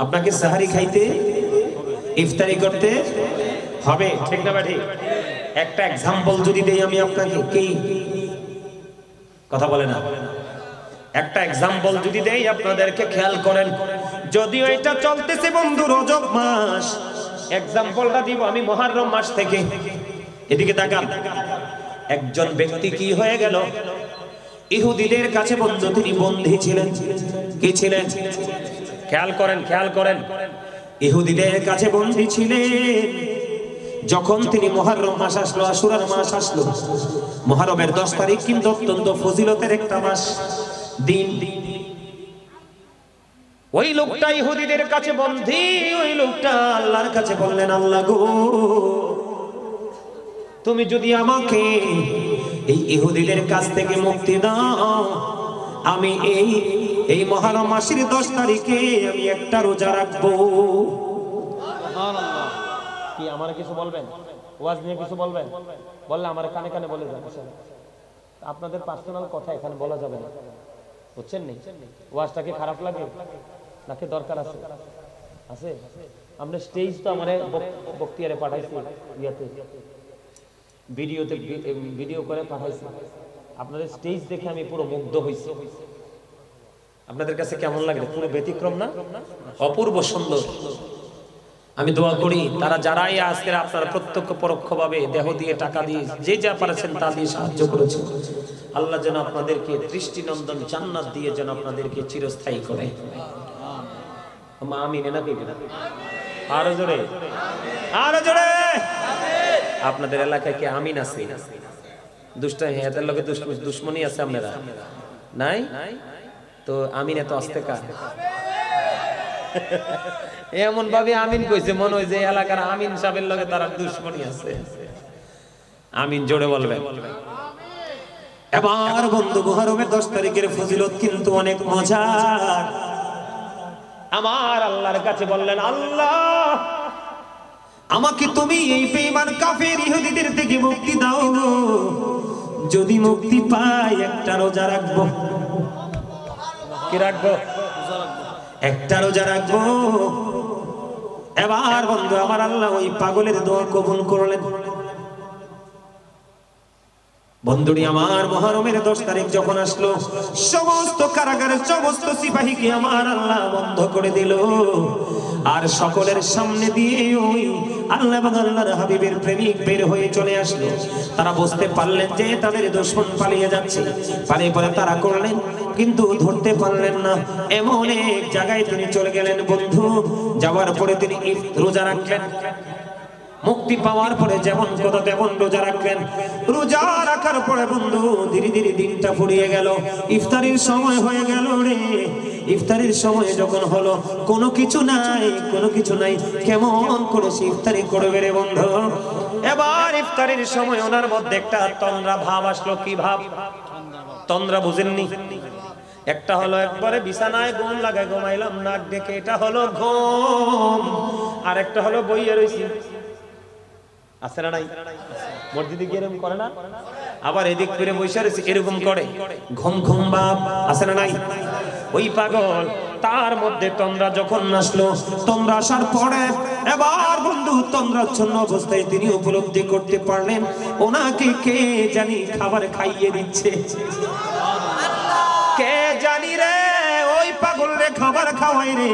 আপনাকে সাহারি খাইতে, ইফতারি করতে হবে, ঠিক না ঠিক? একটা এক্সাম্পল যদি দেই আমি আপনাকে, কি কথা বলে না? একটা এক্সাম্পল যদি দেই আপনাদেরকে, খেয়াল করেন। যদিও এটা চলতেছে বন্ধু রজব মাস, এক্সাম্পলটা দিব আমি মুহররম মাস থেকে। এদিকে তাকান। একজন ব্যক্তি কি হয়ে গেল? ইহুদিদের কাছে বন্ধু তিনি বন্দী ছিলেন। কি ছিলেন? খেয়াল করেন, খেয়াল করেন। ইহুদিদের কাছে বন্দী ছিলেন। যখন তিনি মুহররম মাস আসলো, আশুরার মাস আসলো, মুহররমের 10 তারিখ কিন্তু অত্যন্ত ফজিলতের একটা মাস, দিন। ওই লোকটা ইহুদিদের কাছে বন্দী, ওই লোকটা আল্লাহর কাছে বললেন আল্লাহ গো, তুমি যদি আমাকে এই ইহুদিদের কাছ থেকে মুক্তি দাও, আমি এই মুহররম মাসের 10 তারিখে আমি একটা রোজা রাখবো। সুবহানাল্লাহ। কি আমার কিছু বলবেন? ওয়াজ নিয়ে কিছু বলবেন? বললে আমার কানে কানে বলে যাবেন। আপনাদের পার্সোনাল কথা এখানে বলা যাবে না, বুঝছেন নি? ওয়াজটা কি খারাপ লাগে? নাকি দরকার আছে? আছে? আমরা স্টেজ তো আমার বক্তিয়ারে পাঠাইছি, ইয়াতে ভিডিওতে ভিডিও করে পাঠাইছি। আপনাদের স্টেজ দেখে আমি পুরো মুগ্ধ হইছি। আপনাদের কাছে কেমন লাগে? পুরো ব্যতিক্রম না? অপূর্ব সুন্দর। আমি দোয়া করি তারা যারাই আজকে আপনারা প্রত্যক্ষ পরোক্ষভাবে দেহ দিয়ে টাকা দিয়ে যে যা পারেছেন তা দিয়ে সাহায্য করেছেন, আল্লাহ যেন আপনাদেরকে দৃষ্টিনন্দন জান্নাত দিয়ে যেন আপনাদেরকে চিরস্থায়ী করে। আমিন না কি? আরো জোরে, আরো জোরে। আপনাদের এলাকায় কি আমিন আছে? দুষ্ট এদের লোকে দুশ্মনী আছে আপনারা নাই? তো আমিন এত আস্তে কার? এমন ভাবে আমিন কইছে মনে হয় যে এলাকার আমিন সাহেবের লগে তারা দুশ্মনী আছে। আমিন জোরে বলবেন। এবার বন্ধু মুহররমের 10 তারিখের ফজিলত কিন্তু অনেক মজার। আমার আল্লাহর কাছে বললেন, আল্লাহ আমাকে তুমি এই বেঈমান কাফের ইহুদিদের থেকে মুক্তি দাও। যদি মুক্তি পাই একটা রোজা রাখবো। কি রাখবো? একটা রোজা রাখবো। এবার বন্ধু আমার আল্লাহ ওই পাগলের দোয়া কবুল করলেন। বন্ধুরি আমার মুহররমের 10 তারিখ যখন আসলো, সমস্ত কারাগারের সমস্ত সিপাহীকে আমার আল্লাহ বন্ধ করে দিল। আর সকলের সামনে দিয়ে ওই আল্লাহ এবং আল্লাহর হাবিবের প্রেমিক বের হয়ে চলে আসলো। তারা বুঝতে পারলেন যে তাদের দুশমন পালিয়ে যাচ্ছে। পালিয়ে পরে তারা করলেন, কিন্তু ধরতে পারলেন না। এমন এক জায়গায় তিনি চলে গেলেন বন্ধু। যাওয়ার পরে তিনি রোজা রাখলেন। মুক্তি পাওয়ার পরে যেমন কথা তেমন রোজা রাখলেন। রোজা রাখার পরে বন্ধু ধীরে ধীরে দিনটা ফুরিয়ে গেল। ইফতারির সময় হয়ে গেল রে। ইফতারির সময় যখন হলো, কোনো কিছু নাই, কোনো কিছু নাই। কেমন করে সে ইফতারি করবে রে বন্ধু? এবার ইফতারির সময় ওনার মধ্যে একটা তন্দ্রা ভাব আসলো। কি ভাব? তন্দ্রা বুঝেননি? একটা হলো একবারে বিছানায় ঘুম লাগায় ঘুমাইলাম নাক ডেকে, এটা হলো ঘুম। আর একটা হলো বইয়ে রইছি। আছে না নাই? মসজিদে গিয়ে এরকম করে না? আবার এদিক ফিরে বসে রয়েছে, এরকম করে ঘুম ঘুম ভাব। আছে না নাই? ওই পাগল তার মধ্যে তন্দ্রা যখন আসলো, তন্দ্রা আসার পরে এবার বন্ধু তন্দ্রাচ্ছন্ন অবস্থায় তিনি উপলব্ধি করতে পারলেন ওনাকে কে জানি খাবার খাইয়ে দিচ্ছে। কে জানি রে ওই পাগল রে খাবার খাওয়াই রে।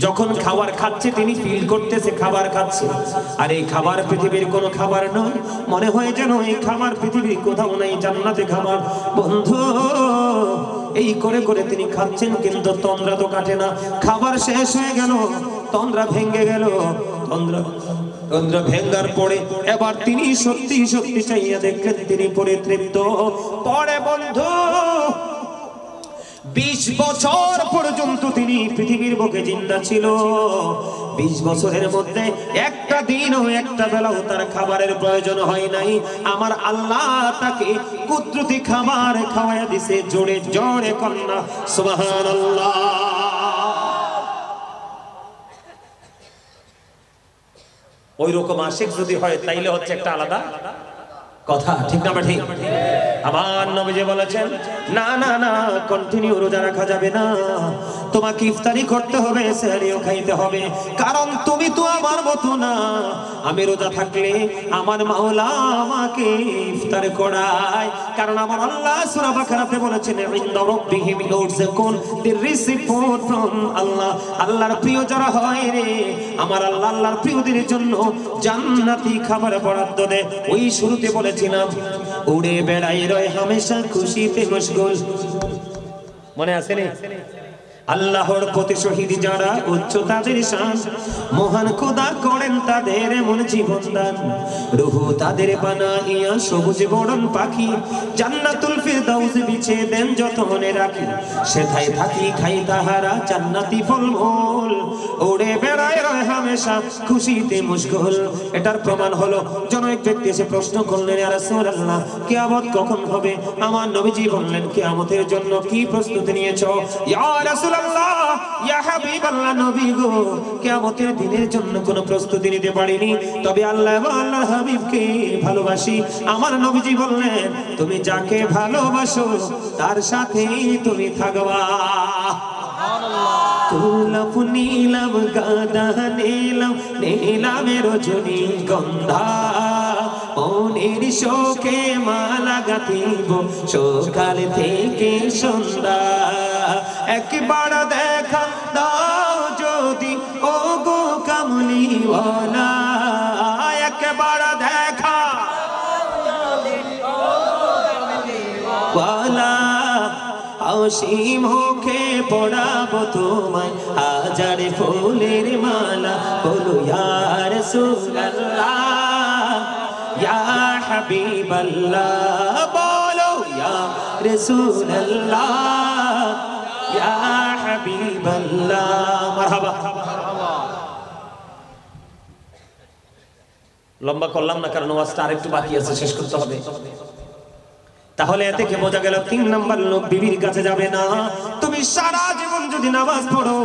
যখন খাবার খাচ্ছে তিনি ফিল করতেছে খাবার খাচ্ছে। আর এই খাবার পৃথিবীর কোনো খাবার নয়। মনে হয় যেন এই খাবার পৃথিবীর কোথাও নাই, জান্নাতে খাবার। বন্ধু এই করে করে তিনি খাচ্ছেন, কিন্তু তন্দ্রা তো কাটে না। খাবার শেষ হয়ে গেল, তন্দ্রা ভেঙে গেল। তন্দ্রা ভেঙ্গার পরে এবার তিনি সত্যি সত্যি চাইয়া দেখলেন তিনি পরিতৃপ্ত। পরে বন্ধু 20 বছর পর্যন্ত তিনি পৃথিবীর বুকে জিন্দা ছিল। 20 বছরের মধ্যে একটা দিনও একটা বেলাও তার খাবারের প্রয়োজন হয় নাই। আমার আল্লাহ তাকে কুদরতি খাবার খাওয়াইয়া দিছে। জোরে জোরে কন্যা সুবহানাল্লাহ। ওই রকম আশিক যদি হয় তাইলে হচ্ছে একটা আলাদা কথা। ঠিক না ঠিক? আমার নবীজি বলেছেন না না না, কন্টিনিউ রোজা রাখা যাবে না। তোমাকে ইফতারি করতে হবে, সেহরিও খাইতে হবে। কারণ তুমি তো আমার মতো না। আমি রোজা থাকলে আমার মাওলা আমাকে ইফতার করায়। কারণ আমার আল্লাহ সূরা বাকারাতে বলেছেন ইনদা রাব্বিহিম ইউরযাকুন, দে রিসিভ ফুড ফ্রম আল্লাহ। আল্লাহর প্রিয় যারা হয় রে, আমার আল্লাহ আল্লাহর প্রিয়দের জন্য জান্নাতি খাবার বরাদ্দ দেয়। ওই শুরুতে বলেছিলাম উড়ে বেড়াই রয় হামেশা খুশিতে মশগুল। মনে আছে নি? আল্লাহর প্রতি শহীদ যারা উচ্চ তাদের শান, মহান খোদা করেন তাদের এমন জীবন দান। রূহ তাদের বানাইয়া সবুজ বরণ পাখি, জান্নাতুল ফিরদাউস বিছে দেন যতনে রাখি। সেথায় থাকি খাই তাহারা জান্নাতি ফলমূল। উড়ে বেড়ায় রয় হামেশা খুশিতে মশগুল। এটার প্রমাণ হলো জন এক ব্যক্তি এসে প্রশ্ন করলেন ইয়া রাসূলুল্লাহ কিয়ামত কখন হবে? আমার নবীজি বললেন কিয়ামতের জন্য কি প্রস্তুতি নিয়েছো? ইয়া রাসূল রাসূলুল্লাহ, ইয়া হাবিবাল্লাহ, নবী গো, কিয়ামতের দিনের জন্য কোনো প্রস্তুতি নিতে পারিনি, তবে আল্লাহ এবং আল্লাহর হাবিবকে ভালোবাসি। আমার নবীজি বললেন, তুমি যাকে ভালোবাসো তার সাথেই তুমি থাকবা। গোলাপ নীলাম, গাঁদা নীলাম, নীলামের রজনীগন্ধা, মনের শোকে মালা গাঁথিব সকাল থেকে সন্ধ্যা। একবার দেখা দাও যদি ও গো কামলিওয়ালা, একবার দেখা ওয়ালা, অসীম মুখে পড়াবো তোমায় হাজার ফুলের মালা। বলো ইয়া রাসূলুল্লাহ, ইয়া হাবিবাল্লাহ, বলো ইয়া রাসূলুল্লাহ, ইয়া হাবিবাল্লাহ। মারহাবা। লম্বা করলাম না, কারণ ওয়াজটা আরেকটু বাকি আছে, শেষ করতে হবে। তাহলে এ থেকে বোঝা গেল 3 নাম্বার লোক বিবির কাছে যাবে না। তুমি সারা জীবন যদি নামাজ পড়ো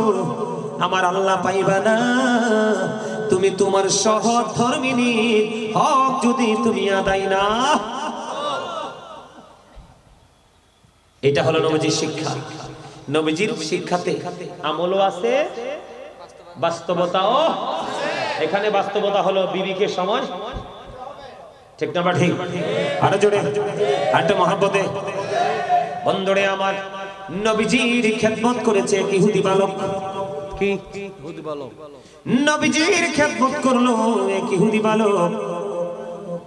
আমার আল্লাহ পাইবা না। তুমি তোমার সহধর্মিনী হক যদি তুমি আদায় না, এটা হলো নবীজির শিক্ষা। নবীজির শিক্ষাতে আমলও আছে, বাস্তবতাও। এখানে বাস্তবতা হলো বিবিকে সময়, ঠিক না বা ঠিক? আরো জোরে, আরেকটা মহব্বতে। বন্ধুরে আমার, নবীজির খেদমত করেছে এক ইহুদি বালক। কি ইহুদি বালক? নবীজির খেদমত করলো এক ইহুদি বালক।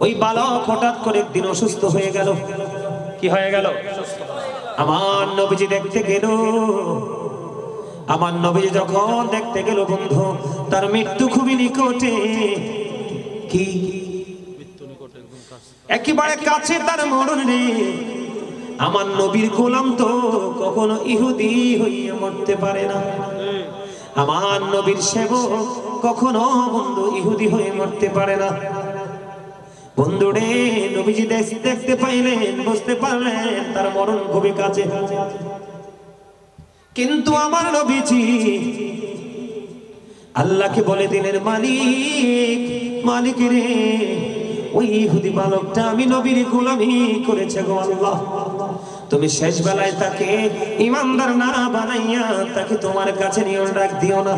ওই বালক হঠাৎ করে একদিন অসুস্থ হয়ে গেল। কি হয়ে গেল? আমার নবীজি দেখতে গেল। আমার নবীজি যখন দেখতে গেল বন্ধু, তার মৃত্যু খুবই নিকটে। কি একেবারে কাছে তার মরণ রে। আমার নবীর গোলাম তো কখনো ইহুদি হইয়া মরতে পারে না। আমার নবীর সেবক কখনো বন্ধু ইহুদি হয়ে মরতে পারে না। বন্ধুরে, নবীজি দেখতে পাইলেন, বুঝতে পারলেন তার মরণ খুবই কাছে। কিন্তু আমার নবীজি আল্লাহকে বলে দিলেন, মালিক, মালিক রে, ওই ইহুদি বালকটা আমি নবীর গোলামি করেছে গো আল্লাহ, তুমি শেষ বেলায় তাকে ইমানদার না বানাইয়া তাকে তোমার কাছে নিয়ে রাখ দিও না।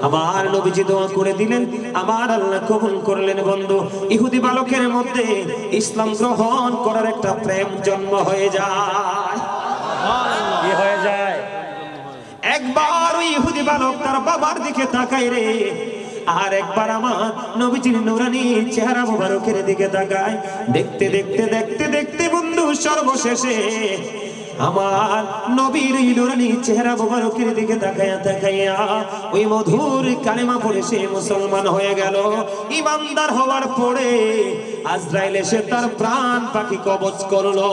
আমার নবীজি দোয়া করে দিলেন, আমার আল্লাহ কবুল করলেন। বন্ধু, ইহুদি বালকের মধ্যে ইসলাম গ্রহণ করার একটা প্রেম জন্ম হয়ে যায়। কি হয়ে যায়? একবার ওই ইহুদি বালক তার বাবার দিকে তাকায় রে, আর একবার আমার নবীজির নূরানি চেহারা মুবারকের দিকে তাকায়। দেখতে দেখতে দেখতে দেখতে বন্ধু, সর্বশেষে আমার নবীর নূরানি চেহারা মুবারকের দিকে তাকায়া তাকায়া ওই মধুর কালেমা পড়ে সে মুসলমান হয়ে গেল। ইমানদার হওয়ার পরে আজরাইল এসে তার প্রাণ পাখি কবজ করলো।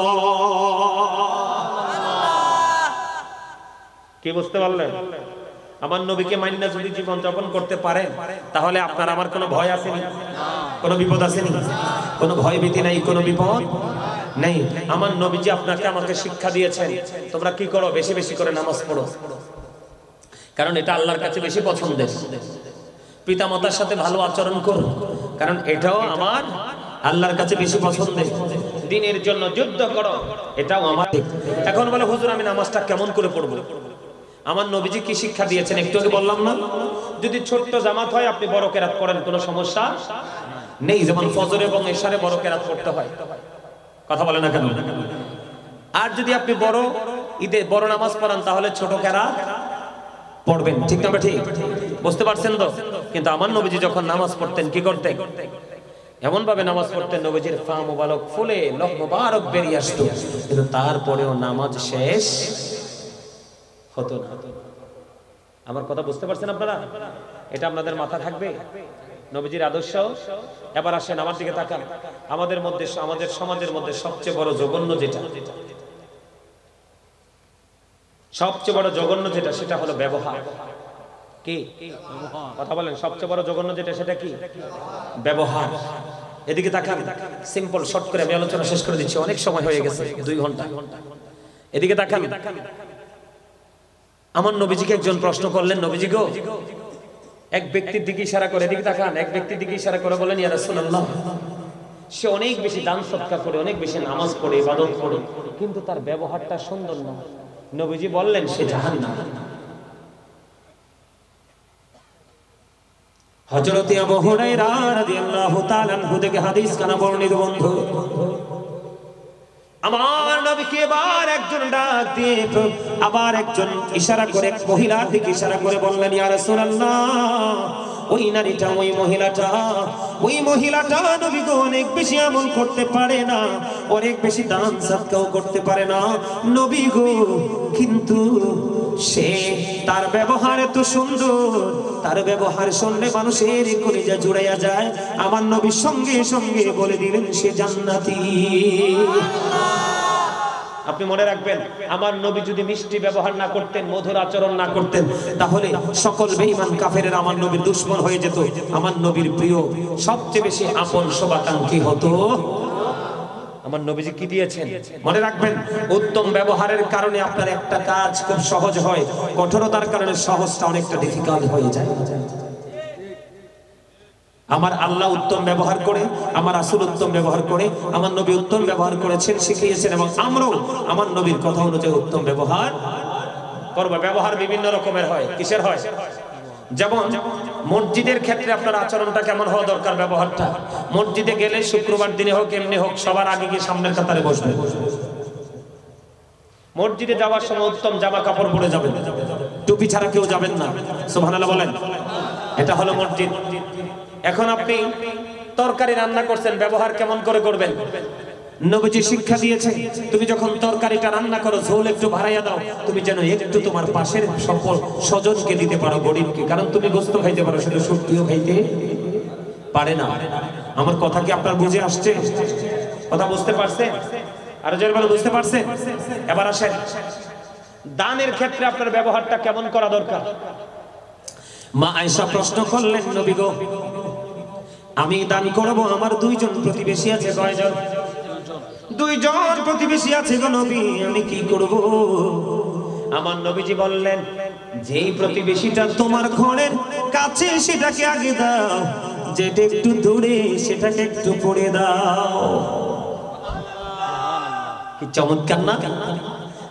কি বুঝতে পারলেন? আমার নবীকে মান্না যদি জীবন যাপন করতে পারেন, তাহলে আপনার আমার কোনো ভয় আসেনি, কোনো বিপদ আসেনি, কোনো ভয় ভীতি নাই, কোনো বিপদ নেই। আমার নবীজি আপনাকে আমাকে শিক্ষা দিয়েছেন, তোমরা কি করো? বেশি বেশি করে নামাজ পড়ো, কারণ এটা আল্লাহর কাছে বেশি পছন্দের। পিতামাতার সাথে ভালো আচরণ করো, কারণ এটাও আমার আল্লাহর কাছে বেশি পছন্দের। দ্বীনের জন্য যুদ্ধ করো, এটাও আমার। এখন বলে হুজুর আমি নামাজটা কেমন করে পড়বো? আমার নবীজি কি শিক্ষা দিয়েছেন একটু আগে বললাম না? যদি ছোট্ট জামাত হয় আপনি বড় কেরাত পড়েন, কোনো সমস্যা নেই। যেমন ফজর এবং ইশারে বড় কেরাত পড়তে হয়, কথা বলে না কেন? আর যদি আপনি বড় ঈদে বড় নামাজ পড়ান, তাহলে ছোট কেরাত পড়বেন, ঠিক না? ঠিক বুঝতে পারছেন তো? কিন্তু আমার নবীজি যখন নামাজ পড়তেন কি করতেন? এমন ভাবে নামাজ পড়তেন, নবীজির পা মুবারক ফুলে লোক মুবারক বেরিয়ে আসতো, কিন্তু তারপরেও নামাজ শেষ হতো না। আমার কথা বুঝতে পারছেন আপনারা? এটা আপনাদের মাথা থাকবে, নবীজির আদর্শ। এবার আসেন আমার দিকে তাকান। আমাদের মধ্যে, আমাদের সমাজের মধ্যে সবচেয়ে বড় জঘন্য যেটা, সবচেয়ে বড় জঘন্য যেটা, সেটা হলো ব্যবহার। কি কথা বলেন? সবচেয়ে বড় জঘন্য যেটা, সেটা কি? ব্যবহার। এদিকে তাকান, সিম্পল শর্ট করে আমি আলোচনা শেষ করে দিচ্ছি, অনেক সময় হয়ে গেছে, 2 ঘন্টা। এদিকে তাকান, আমার নবীজিকে একজন প্রশ্ন করলেন, নবীজি গো, এক ব্যক্তির দিকে ইশারা করে, এদিকে তাকান, এক ব্যক্তির দিকে ইশারা করে বলেন, ইয়া রাসূলুল্লাহ, সে অনেক বেশি দান সদকা করে, অনেক বেশি নামাজ পড়ে, ইবাদত করে, কিন্তু তার ব্যবহারটা সুন্দর না। নবীজি বললেন, সে জাহান্নামী। হযরত আবু হুরায়রা রাদিয়াল্লাহু তাআলা আনহু থেকে হাদিস কানা বর্ণিত বন্ধু, আমার নবীকে এবার একজন ডাক দিয়ে আবার একজন ইশারা করে, এক মহিলার দিকে ইশারা করে বললেন, ইয়া রাসূলুল্লাহ, ওই নারীটা, ওই মহিলাটা নবী গো অনেক বেশি আমল করতে পারে না, অনেক বেশি দান সদকাও করতে পারে না নবী গো, কিন্তু সে তার ব্যবহার এত সুন্দর, তার ব্যবহার শুনলে মানুষের কলিজা জুড়াইয়া যায়। আমার নবী সঙ্গে সঙ্গে বলে দিলেন, সে জান্নাতি। আপনি মনে রাখবেন, আমার নবী যদি মিষ্টি ব্যবহার না করতেন, মধুর আচরণ না করতেন, তাহলে সকল বেঈমান কাফেরের আমার নবীর দুশমন হয়ে যেত। আমার নবীর প্রিয়, সবচেয়ে বেশি আপন শুভাকাঙ্ক্ষী হতো। আমার নবীজি কি দিয়েছেন মনে রাখবেন, উত্তম ব্যবহারের কারণে আপনার একটা কাজ খুব সহজ হয়, কঠোরতার কারণে সহজটা অনেকটা ডিফিকাল্ট হয়ে যায়। আমার আল্লাহ উত্তম ব্যবহার করে, আমার রাসূল উত্তম ব্যবহার করে, আমার নবী উত্তম ব্যবহার করেছেন, শিখিয়েছেন, এবং আমরাও আমার নবীর কথা অনুযায়ী উত্তম ব্যবহার করব। ব্যবহার বিভিন্ন রকমের হয়। কিসের হয়? যেমন মসজিদের ক্ষেত্রে আপনার আচরণটা কেমন হওয়া দরকার, ব্যবহারটা। মসজিদে গেলে শুক্রবার দিনে হোক এমনি হোক, সবার আগে গিয়ে সামনের কাতারে বসবে। মসজিদে যাওয়ার সময় উত্তম জামা কাপড় পরে যাবেন, টুপি ছাড়া কেউ যাবেন না। সুবহানাল্লাহ বলেন। এটা হলো মসজিদ। এখন আপনি তরকারি রান্না করছেন, ব্যবহার কেমন করে করবেন? নবীজি শিক্ষা দিয়েছে, তুমি যখন তরকারিটা রান্না করো, ঝোল একটু বাড়াইয়া দাও, তুমি যেন একটু তোমার পাশের সকল স্বজনকে দিতে পারো, গরিবকে। কারণ তুমি গোস্ত খাইতে পারো, সেটা শুটকিও খাইতে পারে না। আমার কথা কি আপনার বুঝে আসছে? কথা বুঝতে পারছেন? আরো জোরে বলে, বুঝতে পারছেন? এবার আসেন, দানের ক্ষেত্রে আপনার ব্যবহারটা কেমন করা দরকার? মা আয়েশা প্রশ্ন করলেন, নবী গো, আমি দান করব, আমার দুইজন প্রতিবেশী আছে। কয়জন? দুইজন প্রতিবেশী আছে গো নবী, আমি কি করব? আমার নবীজি বললেন, যেই প্রতিবেশীটা তোমার ঘরের কাছে সেটাকে আগে দাও, যেটা একটু দূরে সেটাকে একটু পরে দাও। কি চমৎকার না?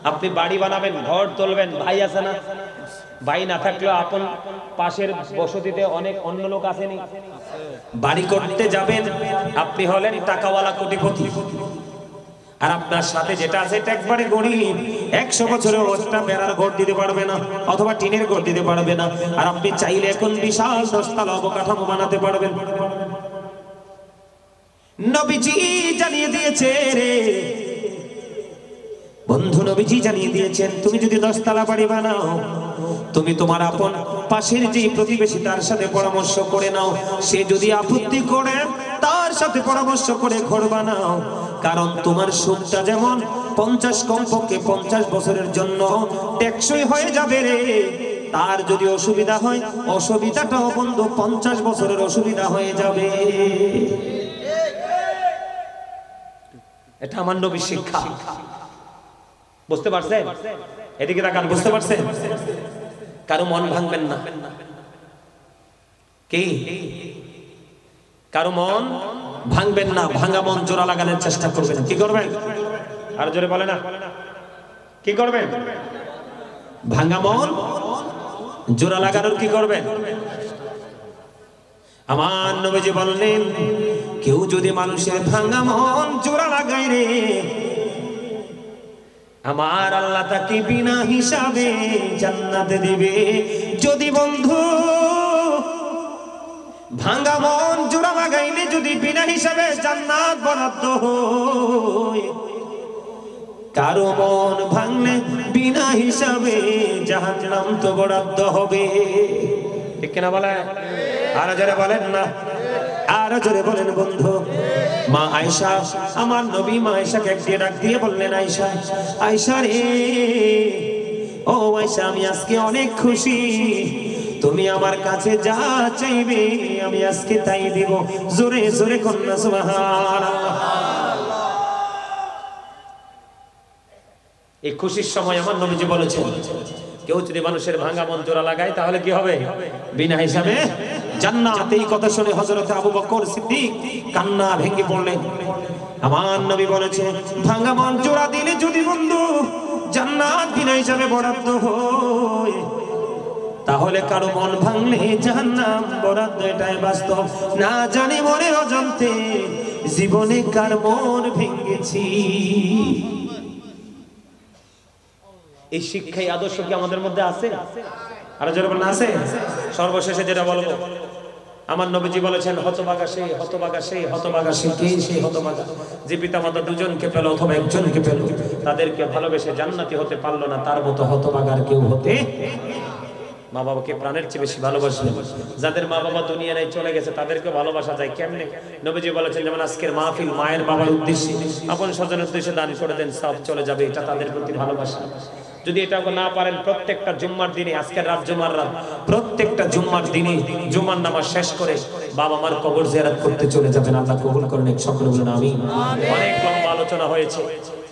আপনি বাড়ি বানাবেন, ঘর তুলবেন, ভাই আছে না? ভাই না থাকলেও আপন পাশের বসতিতে অনেক অন্য লোক আসেনি? বাড়ি করতে যাবেন, আপনি হলেন টাকাওয়ালা কোটিপতি, আর আপনার সাথে যেটা আছে এটা একবারে গরিব, 100 বছরেও একটা বেড়ার ঘর দিতে পারবে না, অথবা টিনের ঘর দিতে পারবে না। আর আপনি চাইলে এখন বিশাল 10 তলা অবকাঠামো বানাতে পারবেন। নবীজি জানিয়ে দিয়েছে রে বন্ধু, নবীজি জানিয়ে দিয়েছেন, তুমি যদি 10 তলা বাড়ি বানাও, তুমি তোমার আপন পাশের যে প্রতিবেশী তার সাথে পরামর্শ করে নাও। সে যদি আপত্তি করে, তার সাথে পরামর্শ করে ঘর বানাও। কারণ তোমার সুখটা যেমন 50 কমপক্ষে 50 বছরের জন্য টেকসই হয়ে যাবে রে, তার যদি অসুবিধা হয়, অসুবিধাটাও বন্ধু 50 বছরের অসুবিধা হয়ে যাবে। এটা আমার নবীর শিক্ষা। বুঝতে পারছেন? এদিকে তাকান, বুঝতে পারছেন? কারো মন ভাঙবেন না। কি? কারো মন ভাঙবেন না, ভাঙা মন জোড়া লাগানোর চেষ্টা করবেন। কি করবেন? আর জোরে বলে না, কি করবেন? ভাঙা মন জোড়া লাগানোর কি করবেন? আমার নবীজি বললেন, কেউ যদি মানুষের ভাঙা মন জোড়া লাগায় রে, আমার আল্লাহ তাকে বিনা হিসাবে জান্নাত দিবে। যদি বন্ধু ভাঙা মন জোড়া লাগাইলে যদি বিনা হিসাবে জান্নাত বরাদ্দ হয়, কারো মন ভাঙলে বিনা হিসাবে জাহান্নাম তো বরাদ্দ হবে। ঠিক কিনা বলে? আর জোরে বলেন না, আরো জোরে বলেন বন্ধু। মা আয়েশা, আমার নবী মা আয়েশাকে একদিন ডাক দিয়ে বললেন, আয়েশা, আয়েশা রে, ও আয়েশা, আমি আজকে অনেক খুশি, তুমি আমার কাছে যা চাইবে আমি আজকে তাই দিব। জোরে জোরে কন্যা সুবহানাল্লাহ। এই খুশির সময় আমার নবীজি বলেছেন, কেউ যদি মানুষের ভাঙা মন জোড়া লাগায় তাহলে কি হবে? বিনা হিসাবে জান্নাত। এই কথা শুনে হযরত আবু বকর সিদ্দিক কান্না ভেঙে পড়লেন। আমার নবী বলেছে, ভাঙা মন জোড়া দিলে যদি বন্ধু জান্নাত বিনা হিসাবে বরাদ্দ হয়, তাহলে কারো মন ভাঙলে জাহান্নাম বরাদ্দ, এটাই বাস্তব। না জানি মনের অজান্তে জীবনে কার মন ভেঙেছি। এই শিক্ষা, এই আদর্শ কি আমাদের মধ্যে আছে? আর যারা বলেন আছে। সর্বশেষে যেটা বলবো, আমার নবীজি বলেছেন, হতভাগা সেই, হতভাগা সেই, হতভাগা সেই। কে সেই হতভাগা? যে পিতামাতা দুজনকে পেল অথবা একজনকে পেল, তাদেরকে ভালোবেসে জান্নাতি হতে পারলো না, তার মতো হতভাগার কেউ হতে। মা বাবাকে প্রাণের চেয়ে বেশি ভালোবাসলেন। যাদের মা বাবা দুনিয়া নাই চলে গেছে, তাদেরকে ভালোবাসা যায় কেমনে? নবীজি বলেছেন, যেমন আজকের মাহফিল মায়ের বাবার উদ্দেশ্যে, আপন স্বজনের উদ্দেশ্যে দান করে দেন, সব চলে যাবে, এটা তাদের প্রতি ভালোবাসা। যদি এটা না পারেন, প্রত্যেকটা জুম্মার দিনে, আজকের রাত জুম্মার রাত, প্রত্যেকটা জুম্মার দিনে জুম্মার নামাজ শেষ করে বাবা মার কবর জিয়ারত করতে চলে যাবেন। আল্লাহ কবুল করেন। সকলে বলেন আমিন। অনেক লম্বা আলোচনা হয়েছে,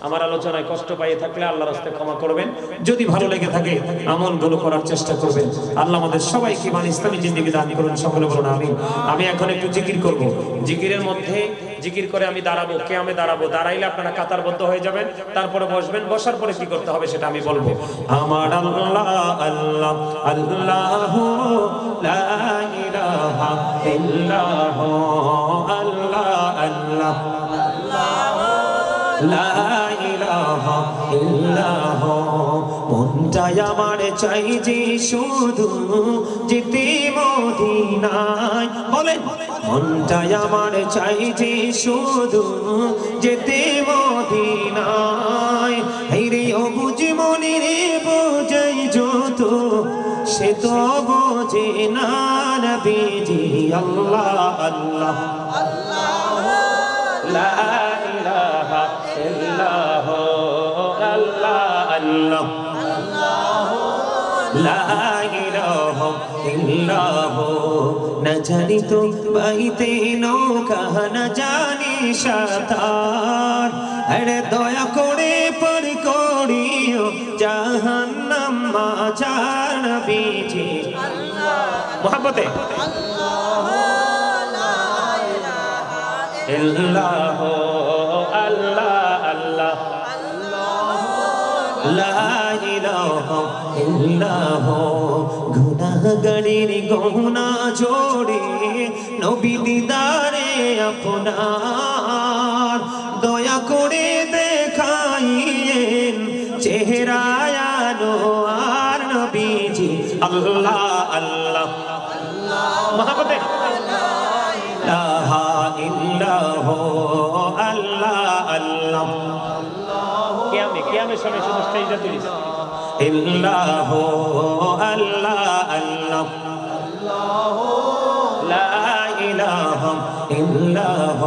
আমার আলোচনায় কষ্ট পাইয়ে থাকলে আল্লাহর রাস্তায় ক্ষমা করবেন। যদি ভালো লেগে থাকে আমলগুলো করার চেষ্টা করবেন। আল্লাহ আমাদের সবাইকে ইমান ইসলামী জিন্দেগি দান করুন। সকলে বলুন আমিন। আমি এখন একটু জিকির করব। জিকিরের মধ্যে জিকির করে আমি দাঁড়াবো, কিয়ামে দাঁড়াবো। দাঁড়াইলে আপনারা কাতারবদ্ধ হয়ে যাবেন, তারপরে বসবেন। বসার পরে কি করতে হবে সেটা আমি বলবো। আমার আল্লাহ আল্লাহ আল্লাহ লা ইলাহা ইল্লাহ, আল্লাহ আল্লাহ লা ইলাহা ইল্লাহ। মনটাই আমার চাই যে শুধু যেতে মদিনায়, বলেন মনটাই আমার চাই যে শুধু যেতে মদিনায়। এই রে অবুঝ মনে রে বোঝাই যত, সে তো বোঝে না নবীজি। আল্লাহ আল্লাহ লা ইলাহা ইল্লাহ, আল্লাহ আল্লাহ লা ইলাহা ইল্লাহ। না জানি তো বাইতে নৌকা, না জানি সাঁতার, আরে দয়া করে পার করিও জাহান্নাম মাঝার নবীজি। মোহাব্বতে ইল্লাহ, আল্লাহ আল্লাহ লা ইলাহা ইল্লাহ। গুনাহগারের গহনা জোড়ে নবী দিদারে আপনার, দয়া করে দেখাইয়েন চেহারায় আনোয়ার নবীজি। আল্লাহ আল্লাহ মোহাম্মদে লা ইলাহ আল্লাহ আল্লাহ। কিয়ামে সময় শুধু স্টেজে তুলিস ইল্লাহ আল্লাহ আল্লাহ লা ইলাহা ইল্লাহ।